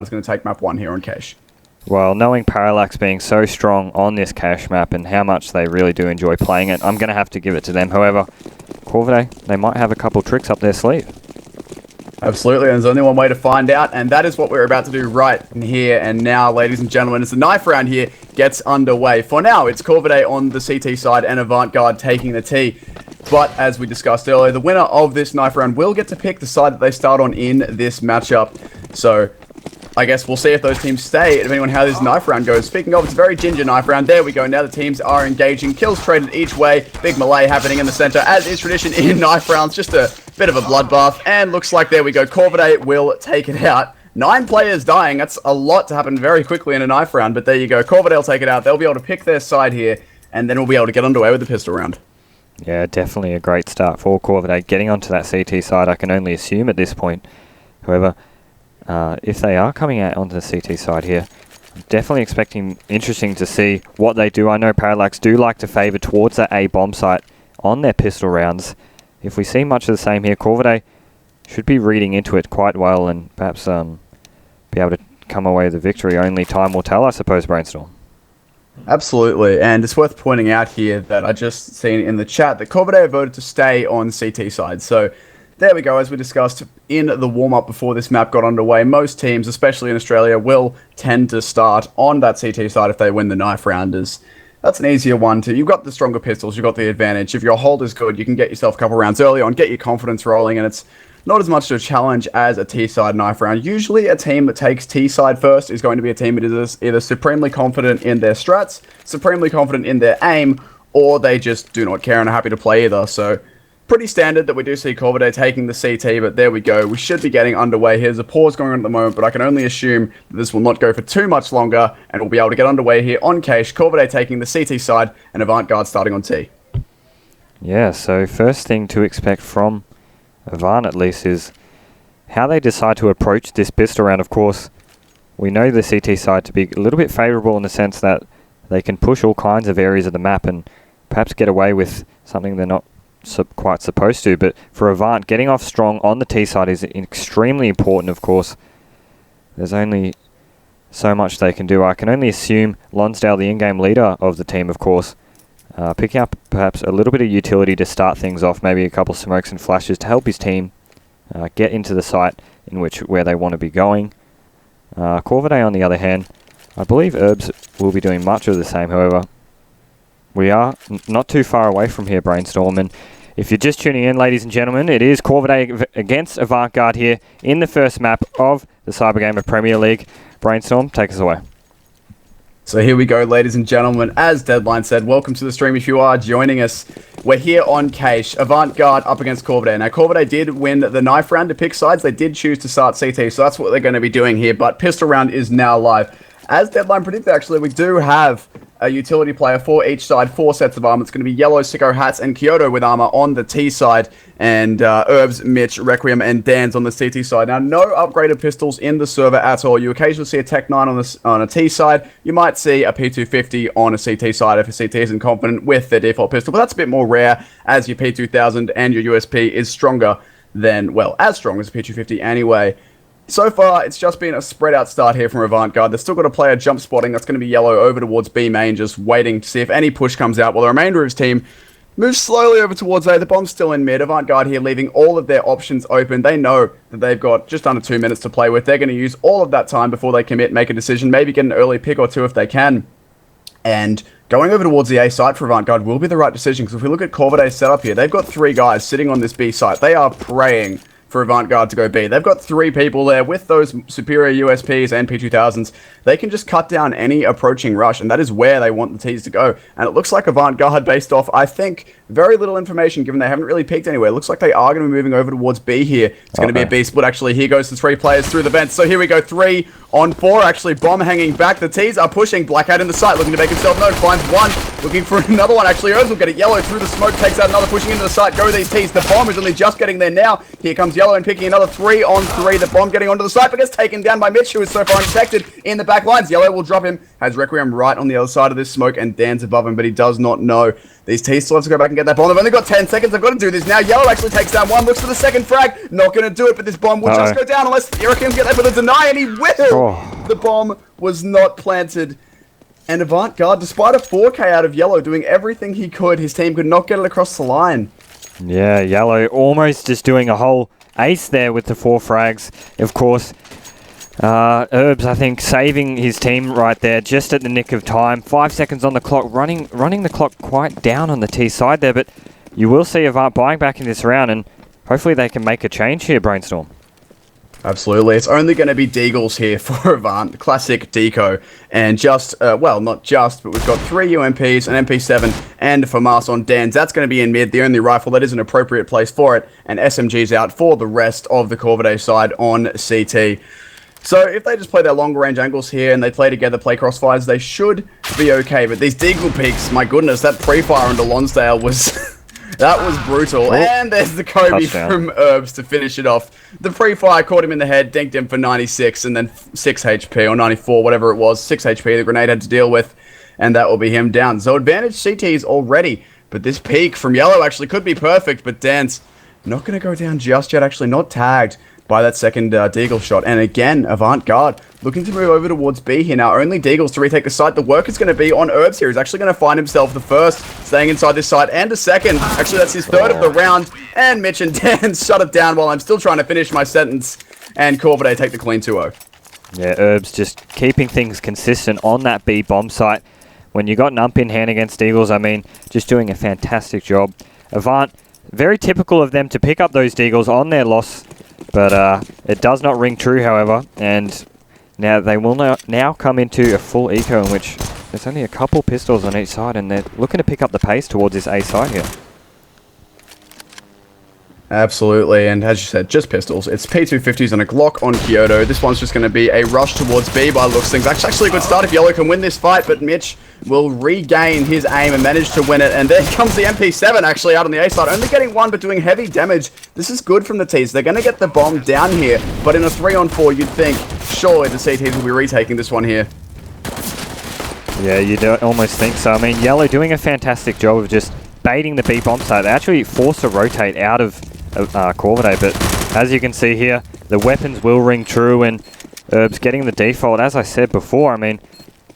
is going to take map 1 here on Cache. Well, knowing Parallax being so strong on this Cache map and how much they really do enjoy playing it, I'm going to have to give it to them. However, Corvidae, they might have a couple tricks up their sleeve. Absolutely, and there's only one way to find out, and that is what we're about to do right here and now, ladies and gentlemen, as the knife round here gets underway. For now, it's Corvidae on the CT side and Avant Garde taking the T. But as we discussed earlier, the winner of this knife round will get to pick the side that they start on in this matchup. So I guess we'll see if those teams stay, depending on how this knife round goes. Speaking of, it's a very ginger knife round. There we go. Now the teams are engaging. Kills traded each way. Big melee happening in the center, as is tradition in knife rounds. Just a bit of a bloodbath. And looks like, there we go, Corvidae will take it out. 9 players dying. That's a lot to happen very quickly in a knife round. But there you go. Corvidae will take it out. They'll be able to pick their side here. And then we'll be able to get underway with the pistol round. Yeah, definitely a great start for Corvidae. Getting onto that CT side, I can only assume at this point. However, if they are coming out onto the CT side here, I'm definitely expecting interesting to see what they do. I know Parallax do like to favour towards that A bomb site on their pistol rounds. If we see much of the same here, Corvidae should be reading into it quite well and perhaps be able to come away with a victory. Only time will tell, I suppose, Brainstorm. Absolutely, and it's worth pointing out here that I just seen in the chat that Corvidae voted to stay on CT side. So there we go, as we discussed in the warm-up before this map got underway, most teams, especially in Australia, will tend to start on that CT side if they win the knife rounders. That's an easier one too. You've got the stronger pistols, you've got the advantage. If your hold is good, you can get yourself a couple rounds early on, get your confidence rolling, and it's not as much of a challenge as a T-side knife round. Usually a team that takes T-side first is going to be a team that is either supremely confident in their strats, supremely confident in their aim, or they just do not care and are happy to play either. So pretty standard that we do see Corvidae taking the CT, but there we go. We should be getting underway here. There's a pause going on at the moment, but I can only assume that this will not go for too much longer, and we'll be able to get underway here on Cache. Corvidae taking the CT side, and Avant Garde starting on T. Yeah, so first thing to expect from Avant, at least, is how they decide to approach this pistol round. Of course, we know the CT side to be a little bit favourable in the sense that they can push all kinds of areas of the map and perhaps get away with something they're not quite supposed to. But for Avant, getting off strong on the T side is extremely important. Of course, there's only so much they can do. I can only assume Lonsdale, the in-game leader of the team, of course, picking up perhaps a little bit of utility to start things off, maybe a couple smokes and flashes to help his team get into the site in where they want to be going. Corvidae, on the other hand, I believe Herbs will be doing much of the same. However, we are not too far away from here, Brainstorm, and if you're just tuning in, ladies and gentlemen, it is Corvidae against Avant Garde here in the first map of the CyberGamer Premier League. Brainstorm, take us away. So here we go, ladies and gentlemen. As Deadline said, welcome to the stream if you are joining us. We're here on Cache. Avant Garde up against Corvidae. Now, Corvidae did win the knife round to pick sides. They did choose to start CT, so that's what they're going to be doing here. But pistol round is now live. As Deadline predicted, actually, we do have a utility player for each side, 4 sets of armor. It's going to be Yellow, Sicko, Hats, and Kyoto with armor on the T side, and Herbs, Mitch, Requiem, and Dan's on the CT side. Now, no upgraded pistols in the server at all. You occasionally see a Tech 9 on a T side. You might see a P250 on a CT side if a CT isn't confident with their default pistol, but that's a bit more rare, as your P2000 and your USP is stronger than, well, as strong as a P250 anyway. So far, it's just been a spread out start here from Avant Garde. They've still got a player jump spotting. That's going to be Yellow over towards B main, just waiting to see if any push comes out, while the remainder of his team moves slowly over towards A. The bomb's still in mid. Avant Garde here leaving all of their options open. They know that they've got just under 2 minutes to play with. They're going to use all of that time before they commit, make a decision, maybe get an early pick or two if they can. And going over towards the A site for Avant Garde will be the right decision, because if we look at Corvidae's setup here, they've got 3 guys sitting on this B site. They are praying for Avant Garde to go B. They've got 3 people there with those superior USPs and P2000s. They can just cut down any approaching rush, and that is where they want the Ts to go. And it looks like Avant Garde, based off, I think, very little information, given they haven't really peeked anywhere. It looks like they are going to be moving over towards B here. It's going to be a B split, actually. Here goes the 3 players through the vents. So here we go, 3 on 4, actually. Bomb hanging back. The Ts are pushing. Blackout in the site, looking to make himself known. Finds one, looking for another one, actually. Herbs will get it. Yellow through the smoke, takes out another, pushing into the site. Go these Ts. The bomb is only just getting there now. Here comes Yellow and picking another 3 on 3. The bomb getting onto the site, but gets taken down by Mitch, who is so far undetected in the back lines. Yellow will drop him. Has Requiem right on the other side of this smoke, and Dan's above him, but he does not know. These Ts still have to go back and get that bomb. They've only got 10 seconds. They've got to do this now. Yellow actually takes down one, looks for the second frag. Not going to do it, but this bomb will just go down unless Requiem's get there for the deny, and he will. The bomb was not planted. And Avant Garde, despite a 4K out of Yellow doing everything he could, his team could not get it across the line. Yeah, Yellow almost just doing a whole ace there with the 4 frags. Of course, Herbs, I think, saving his team right there just at the nick of time. 5 seconds on the clock, running the clock quite down on the T side there, but you will see Avant buying back in this round, and hopefully they can make a change here, Brainstorm. Absolutely. It's only going to be Deagles here for Avant, classic Deco. And just, well, not just, but we've got 3 UMPs, an MP7, and FAMAS on Dans. That's going to be in mid, the only rifle that is an appropriate place for it. And SMG's out for the rest of the Corvidae side on CT. So if they just play their longer range angles here and they play together, play crossfires, they should be okay. But these Deagle peaks, my goodness, that pre-fire into Lonsdale was... that was brutal. And there's the Kobe from Herbs to finish it off. The pre-fire caught him in the head, dinked him for 96, and then 6 HP, or 94, whatever it was. 6 HP the grenade had to deal with, and that will be him down. So advantage CTs already, but this peak from Yellow actually could be perfect, but Dance not going to go down just yet, actually not tagged by that second Deagle shot. And again, Avant Garde looking to move over towards B here now. Only Deagles to retake the site. The work is going to be on Herbs here. He's actually going to find himself the first, staying inside this site, and a second. Actually, that's his third of the round. And Mitch and Dan shut it down while I'm still trying to finish my sentence. And Corvidae take the clean 2-0. Yeah, Herbs just keeping things consistent on that B bomb site. When you got an ump in hand against Deagles, I mean, just doing a fantastic job. Avant, very typical of them to pick up those Deagles on their loss. But it does not ring true, however, and now they will now come into a full eco in which there's only a couple pistols on each side, and they're looking to pick up the pace towards this A side here. Absolutely, and as you said, just pistols. It's P250s and a Glock on Kyoto. This one's just going to be a rush towards B by the looks of things. That's actually a good start if Yellow can win this fight, but Mitch will regain his aim and manage to win it. And there comes the MP7 actually out on the A side, only getting 1 but doing heavy damage. This is good from the Ts. They're going to get the bomb down here, but in a 3-on-4, you'd think surely the CTs will be retaking this one here. Yeah, you do almost think so. I mean, Yellow doing a fantastic job of just baiting the B bomb site. They actually forced a rotate out of Corvidae, but as you can see here, the weapons will ring true, and Herbs getting the default. As I said before, I mean,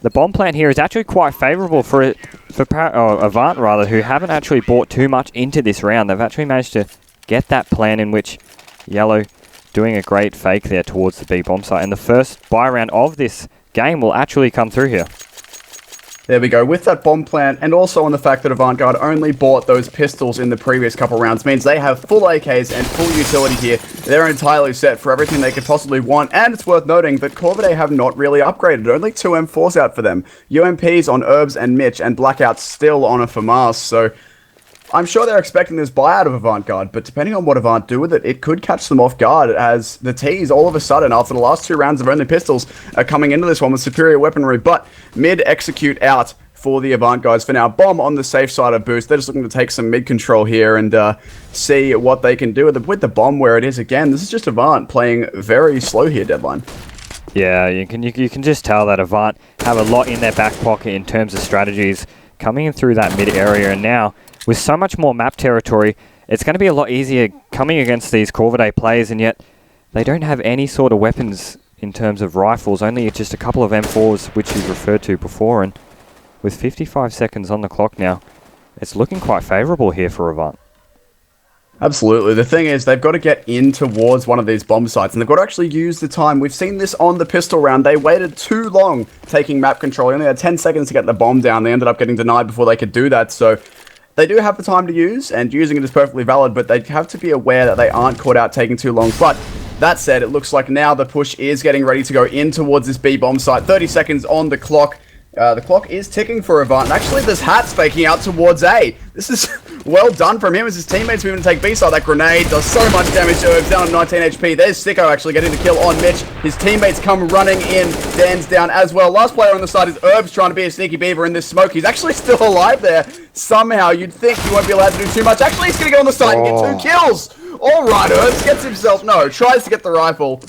the bomb plant here is actually quite favourable for Avant rather, who haven't actually bought too much into this round. They've actually managed to get that plan in which Yellow doing a great fake there towards the B bomb site, and the first buy round of this game will actually come through here. There we go. With that bomb plant, and also on the fact that Avant Garde only bought those pistols in the previous couple rounds, means they have full AKs and full utility here. They're entirely set for everything they could possibly want, and it's worth noting that Corvidae have not really upgraded. Only 2 M4s out for them. UMPs on Herbs and Mitch, and Blackouts still on a FAMAS, so I'm sure they're expecting this buyout of Avant Garde, but depending on what Avant do with it, it could catch them off guard, as the Ts all of a sudden, after the last 2 rounds of only pistols, are coming into this one with superior weaponry. But mid execute out for the Avant guys for now. Bomb on the safe side of boost. They're just looking to take some mid control here and see what they can do with the bomb where it is. Again, this is just Avant playing very slow here, Deadline. Yeah, you can just tell that Avant have a lot in their back pocket in terms of strategies coming in through that mid area, and now with so much more map territory, it's going to be a lot easier coming against these Corvidae players, and yet they don't have any sort of weapons in terms of rifles, only just a couple of M4s, which you've referred to before, and with 55 seconds on the clock now, it's looking quite favourable here for Avant. Absolutely. The thing is, they've got to get in towards one of these bomb sites, and they've got to actually use the time. We've seen this on the pistol round. They waited too long taking map control. They only had 10 seconds to get the bomb down. They ended up getting denied before they could do that, so they do have the time to use, and using it is perfectly valid, but they have to be aware that they aren't caught out taking too long. But that said, it looks like now the push is getting ready to go in towards this B bomb site. 30 seconds on the clock. The clock is ticking for Avant, and actually this Hat's faking out towards A. This is well done from him as his teammates moving to take B side. That grenade does so much damage to Herbs, down to 19 HP. There's Sicko actually getting the kill on Mitch. His teammates come running in. Dan's down as well. Last player on the side is Herbs, trying to be a sneaky beaver in this smoke. He's actually still alive there. Somehow, you'd think he won't be allowed to do too much. Actually, he's going to go on the side and get 2 kills. All right, Herbs gets himself, tries to get the rifle.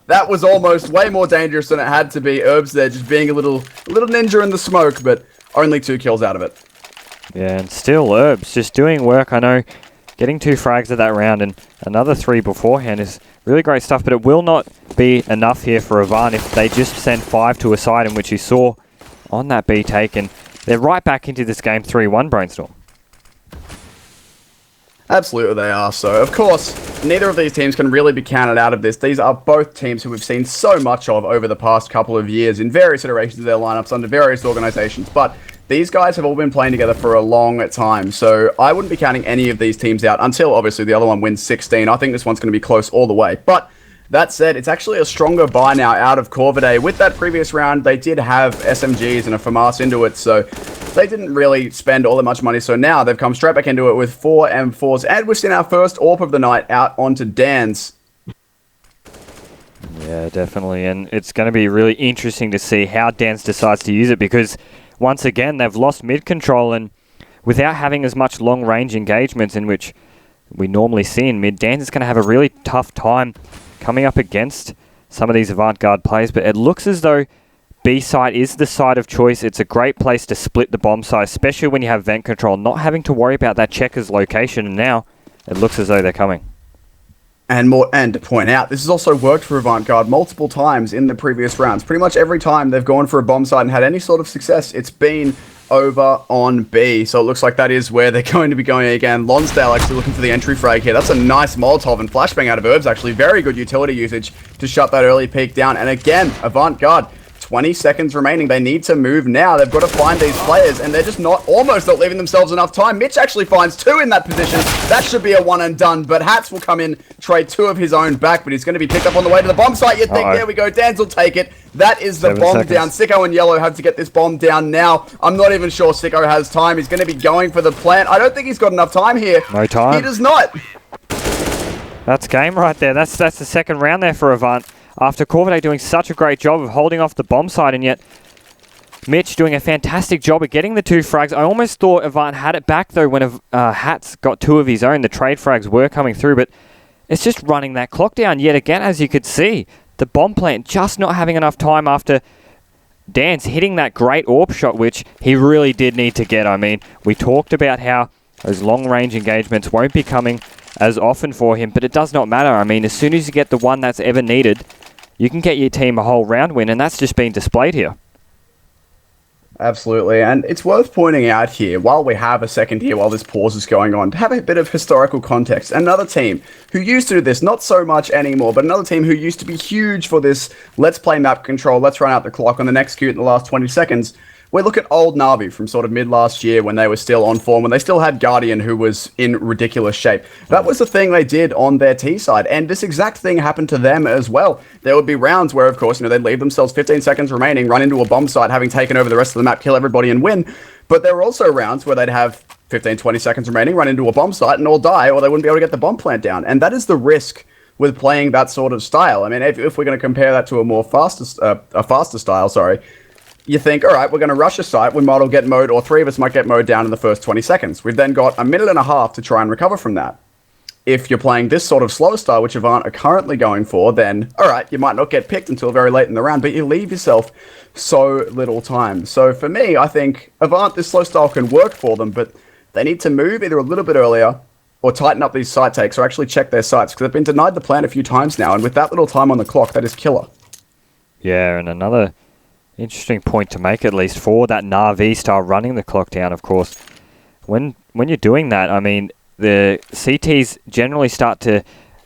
That was almost way more dangerous than it had to be. Herbs there just being a little ninja in the smoke, but only 2 kills out of it. Yeah, and still Herbs just doing work. I know getting 2 frags at that round and another 3 beforehand is Really great stuff, but it will not be enough here for Avant if they just send 5 to a side, in which you saw on that B take, and they're right back into this game 3-1, Brainstorm. Absolutely they are. So, of course, neither of these teams can really be counted out of this. These are both teams who we've seen so much of over the past couple of years in various iterations of their lineups under various organizations. But these guys have all been playing together for a long time. So I wouldn't be counting any of these teams out until, obviously, the other one wins 16. I think this one's going to be close all the way. But that said, it's actually a stronger buy now out of Corvidae. With that previous round, they did have SMGs and a FAMAS into it, so they didn't really spend all that much money. So now they've come straight back into it with 4 M4s, and we've seen our first AWP of the night out onto Dan's. Yeah, definitely, and it's going to be really interesting to see how Dan's decides to use it, because once again, they've lost mid-control, and without having as much long-range engagements in which we normally see in mid, Dan's is going to have a really tough time coming up against some of these Avant-Garde players, but it looks as though B site is the side of choice. It's a great place to split the bomb site, especially when you have vent control, not having to worry about that checker's location, and now it looks as though they're coming. And to point out, this has also worked for Avant-Garde multiple times in the previous rounds. Pretty much every time they've gone for a bomb site and had any sort of success, it's been over on B. So it looks like that is where they're going to be going again. Lonsdale actually looking for the entry frag here. That's a nice Molotov and flashbang out of Herbs, actually. Very good utility usage to shut that early peak down. And again, Avant-Garde, 20 seconds remaining. They need to move now. They've got to find these players, and they're just almost not leaving themselves enough time. Mitch actually finds 2 in that position. That should be a one and done, but Hats will come in, trade 2 of his own back, but he's going to be picked up on the way to the bomb site. You'd think, there we go, Dan's will take it. That is the bomb down. Sicko and Yellow have to get this bomb down now. I'm not even sure Sicko has time. He's going to be going for the plant. I don't think he's got enough time here. No time. He does not. That's game right there. That's the second round there for Avant. After Corvidae doing such a great job of holding off the bomb side, and yet Mitch doing a fantastic job of getting the 2 frags. I almost thought Avant had it back, though, when Hats got 2 of his own. The trade frags were coming through, but it's just running that clock down yet again, as you could see. The bomb plant just not having enough time after Dan's hitting that great AWP shot, which he really did need to get. I mean, we talked about how those long-range engagements won't be coming as often for him, but it does not matter. I mean, as soon as you get the one that's ever needed, you can get your team a whole round win, and that's just been displayed here. Absolutely, and it's worth pointing out here, while we have a second here, while this pause is going on, to have a bit of historical context. Another team who used to do this, not so much anymore, but another team who used to be huge for this, let's play map control, let's run out the clock on the next execute in the last 20 seconds. We look at old Na'Vi from sort of mid last year when they were still on form, when they still had Guardian who was in ridiculous shape. That was the thing they did on their T side, and this exact thing happened to them as well. There would be rounds where, of course, they'd leave themselves 15 seconds remaining, run into a bomb site, having taken over the rest of the map, kill everybody and win. But there were also rounds where they'd have 15, 20 seconds remaining, run into a bomb site and all die, or they wouldn't be able to get the bomb plant down. And that is the risk with playing that sort of style. I mean, if we're going to compare that to a faster style, you think, all right, we're going to rush a site, we might all get mowed, or 3 of us might get mowed down in the first 20 seconds. We've then got a minute and a half to try and recover from that. If you're playing this sort of slower style, which Avant are currently going for, then, all right, you might not get picked until very late in the round, but you leave yourself so little time. So for me, I think Avant, this slow style can work for them, but they need to move either a little bit earlier or tighten up these site takes or actually check their sites, because they've been denied the plant a few times now, and with that little time on the clock, that is killer. Yeah, and another interesting point to make, at least for that Na'Vi style running the clock down, of course. When you're doing that, I mean, the CTs generally start to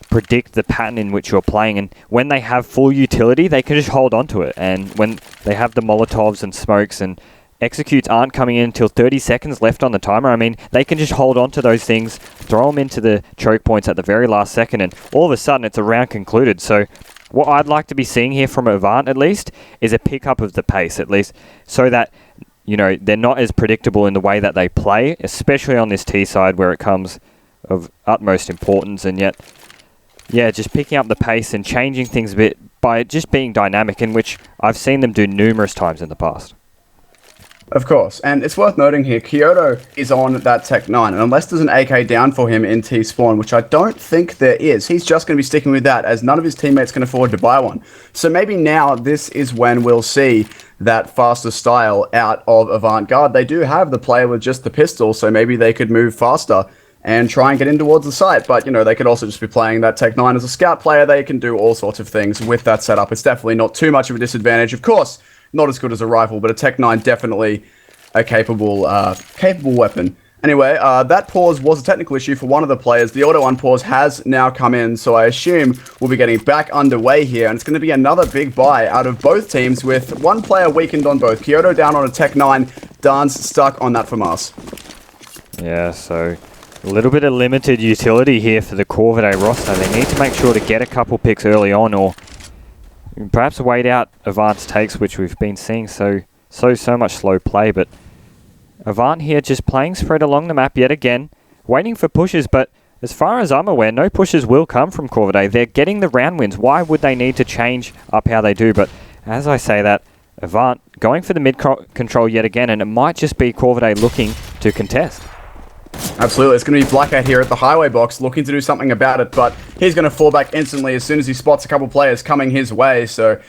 predict the pattern in which you're playing, and when they have full utility, they can just hold on to it. And when they have the Molotovs and smokes and executes aren't coming in until 30 seconds left on the timer, I mean, they can just hold on to those things, throw them into the choke points at the very last second, and all of a sudden it's a round concluded. So what I'd like to be seeing here from Avant, at least, is a pickup of the pace, at least, so that, they're not as predictable in the way that they play, especially on this T side where it comes of utmost importance. And yet, yeah, just picking up the pace and changing things a bit by just being dynamic, in which I've seen them do numerous times in the past. Of course, and it's worth noting here, Kyoto is on that Tech 9, and unless there's an AK down for him in T-Spawn, which I don't think there is, he's just going to be sticking with that, as none of his teammates can afford to buy one. So maybe now this is when we'll see that faster style out of Avant-Garde. They do have the player with just the pistol, so maybe they could move faster and try and get in towards the site. But, you know, they could also just be playing that Tech 9 as a scout player. They can do all sorts of things with that setup. It's definitely not too much of a disadvantage. Of course, not as good as a rifle, but a Tech 9 definitely a capable weapon. Anyway, that pause was a technical issue for one of the players. The auto unpause has now come in, so I assume we'll be getting back underway here, and it's going to be another big buy out of both teams with one player weakened on both. Kyoto down on a Tech 9, Dan's stuck on that from us. Yeah, so a little bit of limited utility here for the Corvidae roster. They need to make sure to get a couple picks early on, or perhaps wait out Avant's takes, which we've been seeing so much slow play, but Avant here just playing spread along the map yet again, waiting for pushes, but as far as I'm aware, no pushes will come from Corvidae. They're getting the round wins. Why would they need to change up how they do? But as I say that, Avant going for the mid control yet again, and it might just be Corvidae looking to contest. Absolutely, it's going to be Blackout here at the highway box looking to do something about it, but he's going to fall back instantly as soon as he spots a couple players coming his way, so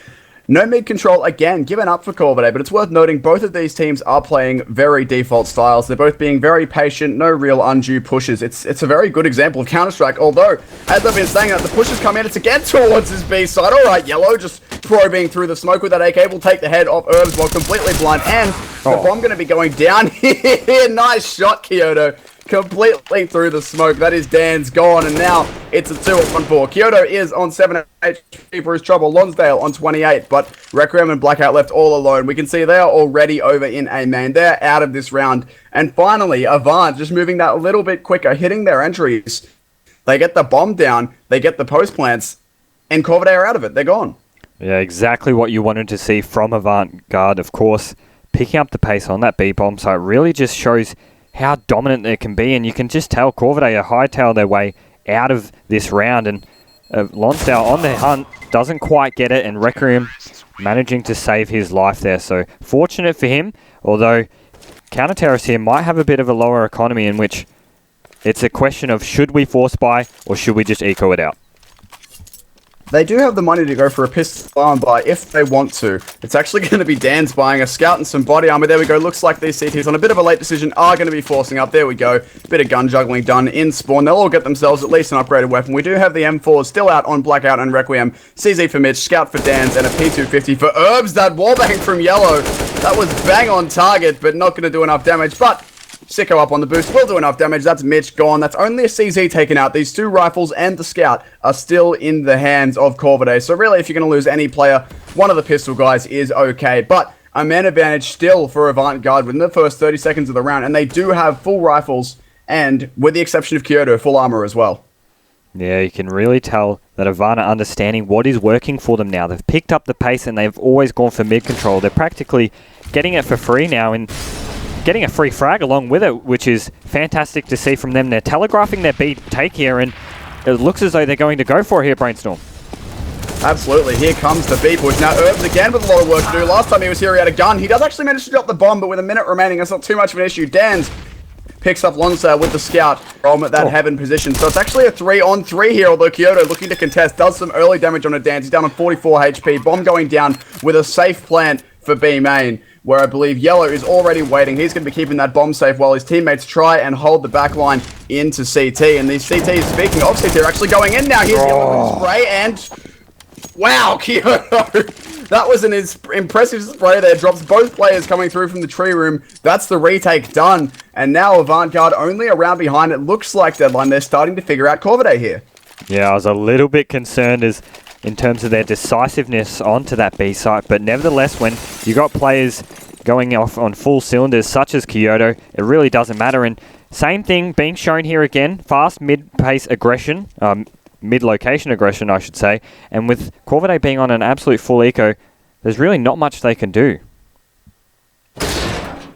no mid control again, given up for Corvidae, but it's worth noting both of these teams are playing very default styles. They're both being very patient, no real undue pushes. It's a very good example of Counter-Strike, although, as I've been saying, that the pushes come in, it's again towards his B side. Alright, Yellow just probing through the smoke with that AK will take the head off Herbs while completely blind, and the bomb going to be going down here. Nice shot, Kyoto. Completely through the smoke. That is Dan's gone, and now it's a 2-on-4. Kyoto is on 7 HP for his trouble. Lonsdale on 28, but Requiem and Blackout left all alone. We can see they are already over in A main. They're out of this round. And finally, Avant just moving that a little bit quicker, hitting their entries. They get the bomb down, they get the post plants, and Corvidae are out of it. They're gone. Yeah, exactly what you wanted to see from Avant. Garde, of course, picking up the pace on that B bomb, so it really just shows how dominant they can be, and you can just tell Corvidae hightail their way out of this round, and Lonsdale on the hunt doesn't quite get it, and Requiem managing to save his life there, so fortunate for him, although Counter-Terrorists here might have a bit of a lower economy, in which it's a question of should we force buy or should we just eco it out. They do have the money to go for a pistol arm buy if they want to. It's actually going to be Dan's buying a scout and some body armor. There we go. Looks like these CTs on a bit of a late decision are going to be forcing up. There we go. Bit of gun juggling done in spawn. They'll all get themselves at least an upgraded weapon. We do have the M4s still out on Blackout and Requiem. CZ for Mitch, Scout for Dan's, and a P250 for Herbs. That wallbang from Yellow. That was bang on target, but not going to do enough damage. But Sicko up on the boost will do enough damage. That's Mitch gone. That's only a CZ taken out. These two rifles and the scout are still in the hands of Corvidae. So really, if you're going to lose any player, one of the pistol guys is okay. But a man advantage still for Avant Garde within the first 30 seconds of the round. And they do have full rifles and, with the exception of Kyoto, full armor as well. Yeah, you can really tell that Avant are understanding what is working for them now. They've picked up the pace and they've always gone for mid-control. They're practically getting it for free now and getting a free frag along with it, which is fantastic to see from them. They're telegraphing their B take here, and it looks as though they're going to go for it here, Brainstorm. Absolutely. Here comes the B push. Now, Herbs again with a lot of work to do. Last time he was here, he had a gun. He does actually manage to drop the bomb, but with a minute remaining, that's not too much of an issue. Dan's picks up Lonsdale with the scout from that heaven position. So it's actually a 3-on-3 here, although Kyoto looking to contest does some early damage on a Dan's. He's down on 44 HP. Bomb going down with a safe plant for B main, where I believe Yellow is already waiting. He's going to be keeping that bomb safe while his teammates try and hold the back line into CT. And these CTs, speaking of CT, are actually going in now. Here's Yellow with spray, and wow, Kyoto. That was an impressive spray there. Drops both players coming through from the tree room. That's the retake done. And now Avant Garde only a round behind. It looks like Deadline. They're starting to figure out Corvidae here. Yeah, I was a little bit concerned in terms of their decisiveness onto that B site, but nevertheless, when you got players going off on full cylinders such as Kyoto, it really doesn't matter. And same thing being shown here again, fast mid-pace aggression, mid-location aggression I should say, and with Corvidae being on an absolute full eco, there's really not much they can do.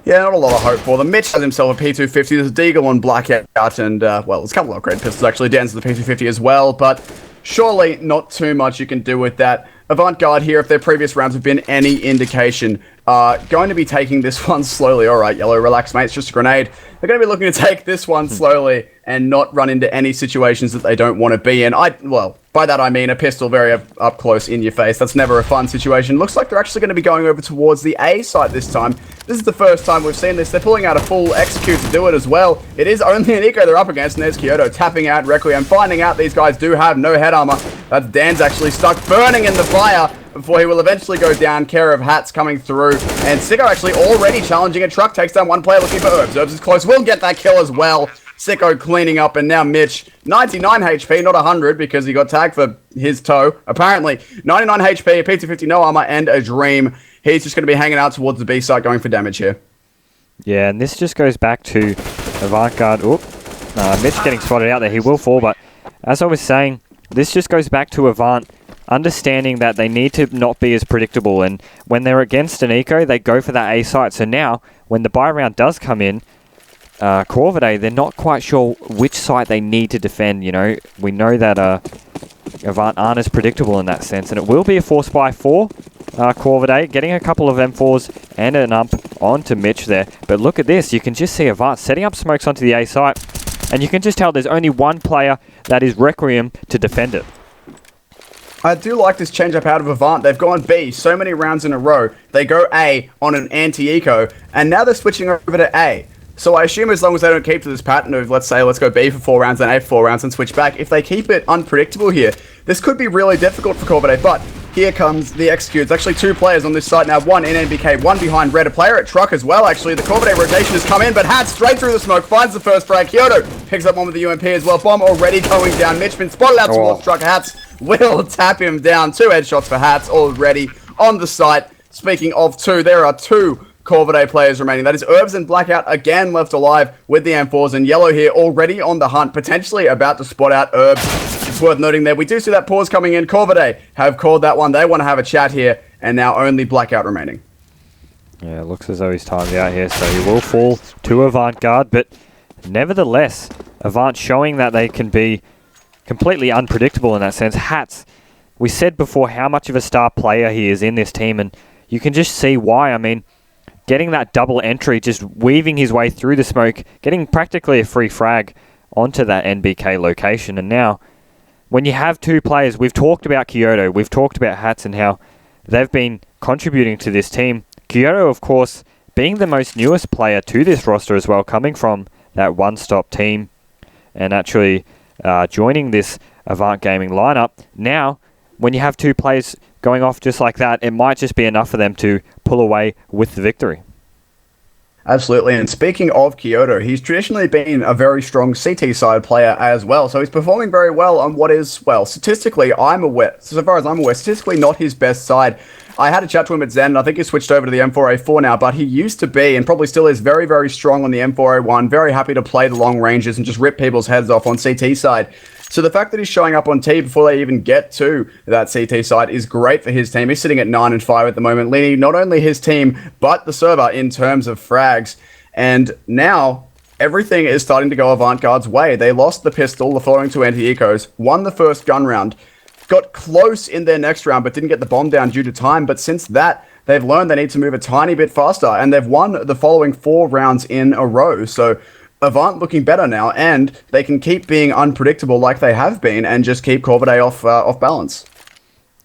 Yeah, not a lot of hope for them. Mitch has himself a P250. There's a Deagle on Blackout, and, well, there's a couple of upgrade pistols actually. Dan's the P250 as well, but surely not too much you can do with that. Avant Garde here, if their previous rounds have been any indication, are going to be taking this one slowly. All right, Yellow, relax, mate. It's just a grenade. They're going to be looking to take this one slowly and not run into any situations that they don't want to be in. Well, by that I mean a pistol very up close in your face. That's never a fun situation. Looks like they're actually going to be going over towards the A site this time. This is the first time we've seen this. They're pulling out a full execute to do it as well. It is only an eco they're up against, and there's Kyoto tapping out Requiem, finding out these guys do have no head armor. That's Dan's actually stuck, burning in the fire before he will eventually go down. Care of Hats coming through, and Sicko actually already challenging a truck, takes down one player looking for Herbs. Herbs is close, will get that kill as well. Sicko cleaning up, and now Mitch, 99 HP, not 100 because he got tagged for his toe. Apparently, 99 HP, a PT50, no armor, and a Dream. He's just going to be hanging out towards the B site going for damage here. Yeah, and this just goes back to Avant Garde. Mitch getting spotted out there. He will fall, but as I was saying, this just goes back to Avant understanding that they need to not be as predictable, and when they're against an eco, they go for that A site. So now, when the buy round does come in, Corvidae, they're not quite sure which site they need to defend. You know, we know that Avant aren't as predictable in that sense, and it will be a force buy for Corvidae, getting a couple of M4s and an ump onto Mitch there. But look at this, you can just see Avant setting up smokes onto the A site, and you can just tell there's only one player that is Requiem to defend it. I do like this change up out of Avant. They've gone B so many rounds in a row. They go A on an anti-eco, and now they're switching over to A. So I assume as long as they don't keep to this pattern of, let's say, let's go B for 4 rounds, then A for 4 rounds, and switch back, if they keep it unpredictable here, this could be really difficult for Corvidae. But here comes the executes. Actually, 2 players on this side now. One in NBK, one behind Red. A player at Truck as well, actually. The Corvidae rotation has come in, but Hat straight through the smoke, finds the first frag. Kyoto picks up one with the UMP as well. Bomb already going down. Mitch been spotted out towards Truck. Hats will tap him down. 2 headshots for Hats already on the site. Speaking of 2, there are 2 Corvidae players remaining. That is Herbs and Blackout again left alive with the M4s, and Yellow here already on the hunt, potentially about to spot out Herbs. It's worth noting there, we do see that pause coming in. Corvidae have called that one. They want to have a chat here, and now only Blackout remaining. Yeah, it looks as though he's timed out here, so he will fall to Avant Garde, but nevertheless, Avant showing that they can be completely unpredictable in that sense. Hats, we said before how much of a star player he is in this team, and you can just see why. I mean, getting that double entry, just weaving his way through the smoke, getting practically a free frag onto that NBK location. And now, when you have 2 players, we've talked about Kyoto, we've talked about Hats and how they've been contributing to this team. Kyoto, of course, being the most newest player to this roster as well, coming from that one-stop team and actually joining this Avant Gaming lineup. Now, when you have 2 players going off just like that, it might just be enough for them to pull away with the victory. Absolutely, and speaking of Kyoto, he's traditionally been a very strong CT side player as well, so he's performing very well on what is, well, statistically, so far as I'm aware, statistically not his best side. I had a chat to him at Zen, I think he's switched over to the M4A4 now, but he used to be, and probably still is, very, very strong on the M4A1, very happy to play the long ranges and just rip people's heads off on CT side. So the fact that he's showing up on T before they even get to that CT side is great for his team. He's sitting at 9-5 at the moment, leading not only his team, but the server in terms of frags. And now, everything is starting to go Avant Garde's way. They lost the pistol, the following 2 anti-ecos, won the first gun round, got close in their next round, but didn't get the bomb down due to time. But since that, they've learned they need to move a tiny bit faster, and they've won the following 4 rounds in a row. So Avant looking better now, and they can keep being unpredictable like they have been and just keep Corvidae off balance.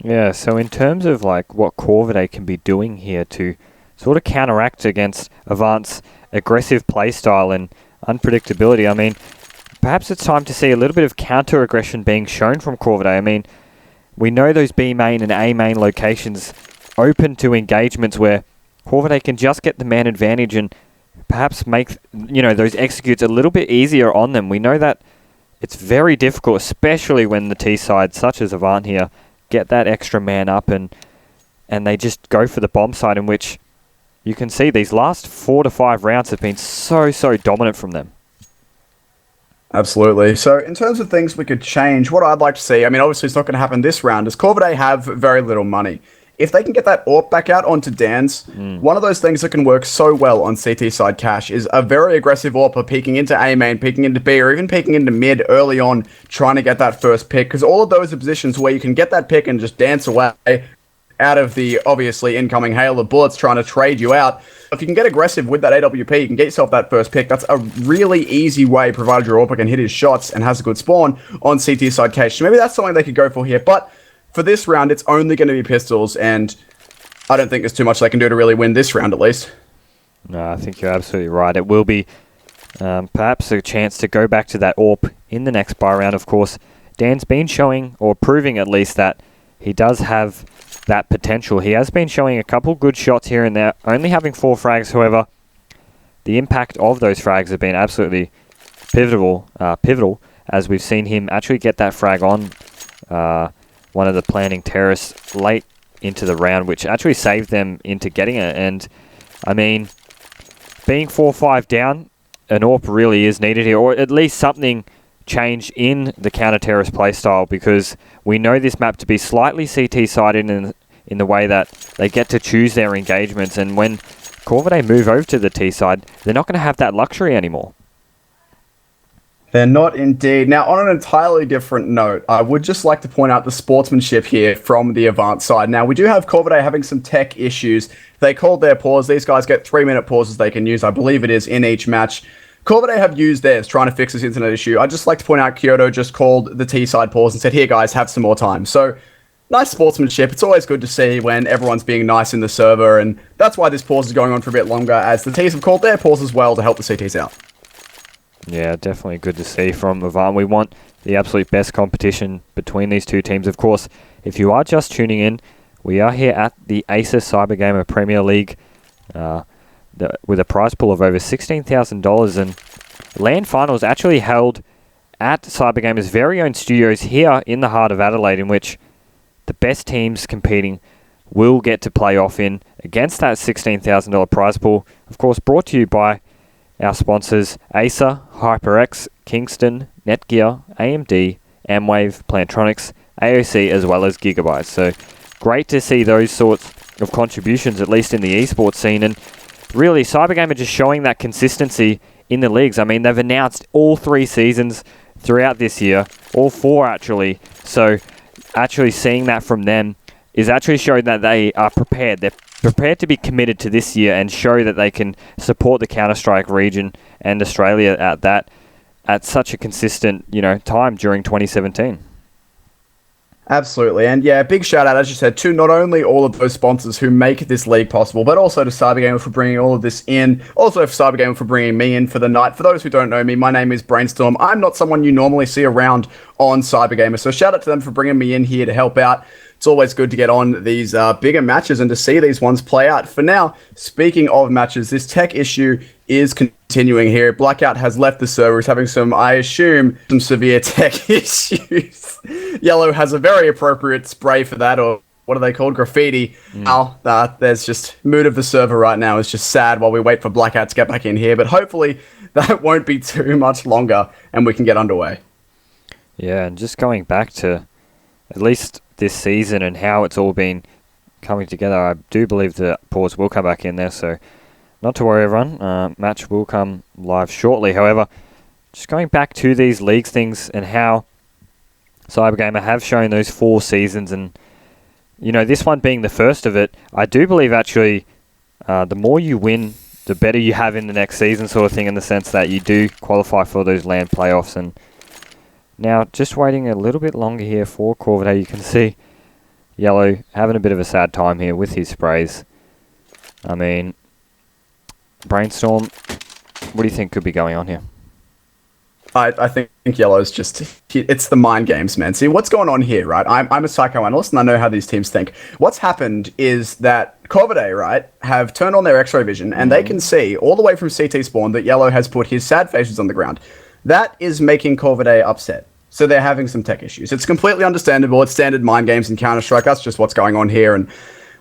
Yeah, so in terms of like what Corvidae can be doing here to sort of counteract against Avant's aggressive playstyle and unpredictability, I mean, perhaps it's time to see a little bit of counter-aggression being shown from Corvidae. I mean, we know those B main and A main locations open to engagements where Corvidae can just get the man advantage and perhaps make, you know, those executes a little bit easier on them. We know that it's very difficult, especially when the T side, such as Avant here, get that extra man up and they just go for the bomb side, in which you can see these last 4 to 5 rounds have been so dominant from them. Absolutely. So in terms of things we could change, what I'd like to see, I mean, obviously it's not going to happen this round, as Corvidae have very little money. If they can get that AWP back out onto Dan's, one of those things that can work so well on CT side cash is a very aggressive AWP peeking into A main, peeking into B, or even peeking into mid early on, trying to get that first pick. Because all of those are positions where you can get that pick and just dance away out of the obviously incoming hail of bullets trying to trade you out. If you can get aggressive with that AWP, you can get yourself that first pick. That's a really easy way, provided your AWP can hit his shots and has a good spawn on CT side cache. So maybe that's something they could go for here. But for this round, it's only going to be pistols, and I don't think there's too much they can do to really win this round, at least. No, I think you're absolutely right. It will be perhaps a chance to go back to that AWP in the next buy round. Of course, Dan's been showing, or proving at least, that he does have that potential. He has been showing a couple good shots here and there, only having 4 frags. However, the impact of those frags have been absolutely pivotal, as we've seen him actually get that frag on one of the planning terrorists late into the round, which actually saved them into getting it. And I mean, being 4-5 down, an AWP really is needed here, or at least something change in the counter-terrorist playstyle, because we know this map to be slightly CT-sided in the way that they get to choose their engagements, and when Corvidae move over to the T side, they're not going to have that luxury anymore. They're not indeed. Now, on an entirely different note, I would just like to point out the sportsmanship here from the Avant side. Now, we do have Corvidae having some tech issues. They called their pause. These guys get 3-minute pauses they can use, I believe it is, in each match. Corvidae have used theirs trying to fix this internet issue. I'd just like to point out Kyoto just called the T-side pause and said, here guys, have some more time. So, nice sportsmanship. It's always good to see when everyone's being nice in the server, and that's why this pause is going on for a bit longer, as the Ts have called their pause as well to help the CTs out. Yeah, definitely good to see from Avant. We want the absolute best competition between these two teams. Of course, if you are just tuning in, we are here at the Acer CyberGamer Premier League with a prize pool of over $16,000, and LAN finals actually held at CyberGamer's very own studios here in the heart of Adelaide, in which the best teams competing will get to play off in against that $16,000 prize pool. Of course, brought to you by our sponsors Acer, HyperX, Kingston, Netgear, AMD, Mwave, Plantronics, AOC, as well as Gigabyte. So great to see those sorts of contributions, at least in the esports scene. And really, CyberGamer just showing that consistency in the leagues. I mean, they've announced all 3 seasons throughout this year, all 4 actually. So actually seeing that from them is actually showing that they are prepared. They're prepared to be committed to this year and show that they can support the Counter-Strike region and Australia at such a consistent, time during 2017. Absolutely. And yeah, big shout out, as you said, to not only all of those sponsors who make this league possible, but also to CyberGamer for bringing all of this in. Also for CyberGamer for bringing me in for the night. For those who don't know me, my name is Brainstorm. I'm not someone you normally see around on CyberGamer, so shout out to them for bringing me in here to help out. It's always good to get on these bigger matches and to see these ones play out. For now, speaking of matches, this tech issue is continuing here. Blackout has left the server. He's having some, I assume, some severe tech issues. Yellow has a very appropriate spray for that, or what are they called? Graffiti. Now, there's just mood of the server right now is just sad while we wait for Blackout to get back in here. But hopefully that won't be too much longer and we can get underway. Yeah, and just going back to at least this season and how it's all been coming together, I do believe the pause will come back in there, so not to worry everyone, match will come live shortly. However, just going back to these leagues things and how CyberGamer have shown those 4 seasons, and this one being the first of it, I do believe actually the more you win, the better you have in the next season, sort of thing, in the sense that you do qualify for those LAN playoffs. And now, just waiting a little bit longer here for Corvidae. You can see Yellow having a bit of a sad time here with his sprays. I mean, Brainstorm, what do you think could be going on here? I think Yellow's just, it's the mind games, man. See, what's going on here, right? I'm a psychoanalyst and I know how these teams think. What's happened is that Corvidae, right, have turned on their X-ray vision and they can see all the way from CT spawn that Yellow has put his sad faces on the ground. That is making Corvidae upset. So they're having some tech issues. It's completely understandable. It's standard mind games in Counter-Strike. That's just what's going on here. And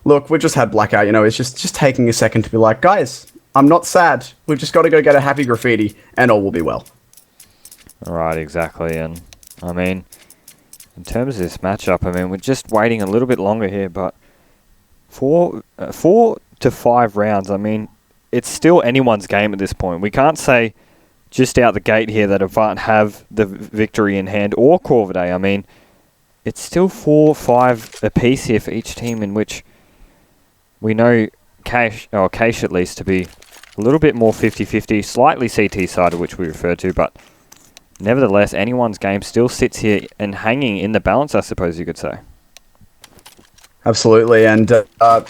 look, we've just had Blackout. It's just taking a second to be like, guys, I'm not sad. We've just got to go get a happy graffiti and all will be well. Right, exactly. And I mean, in terms of this matchup, I mean, we're just waiting a little bit longer here, but 4 to 5 rounds, I mean, it's still anyone's game at this point. We can't say just out the gate here that Avant have the victory in hand, or Corvidae. I mean, it's still 4-5 apiece here for each team, in which we know Cache at least, to be a little bit more 50-50, slightly CT-sided, which we refer to, but nevertheless, anyone's game still sits here and hanging in the balance, I suppose you could say. Absolutely, and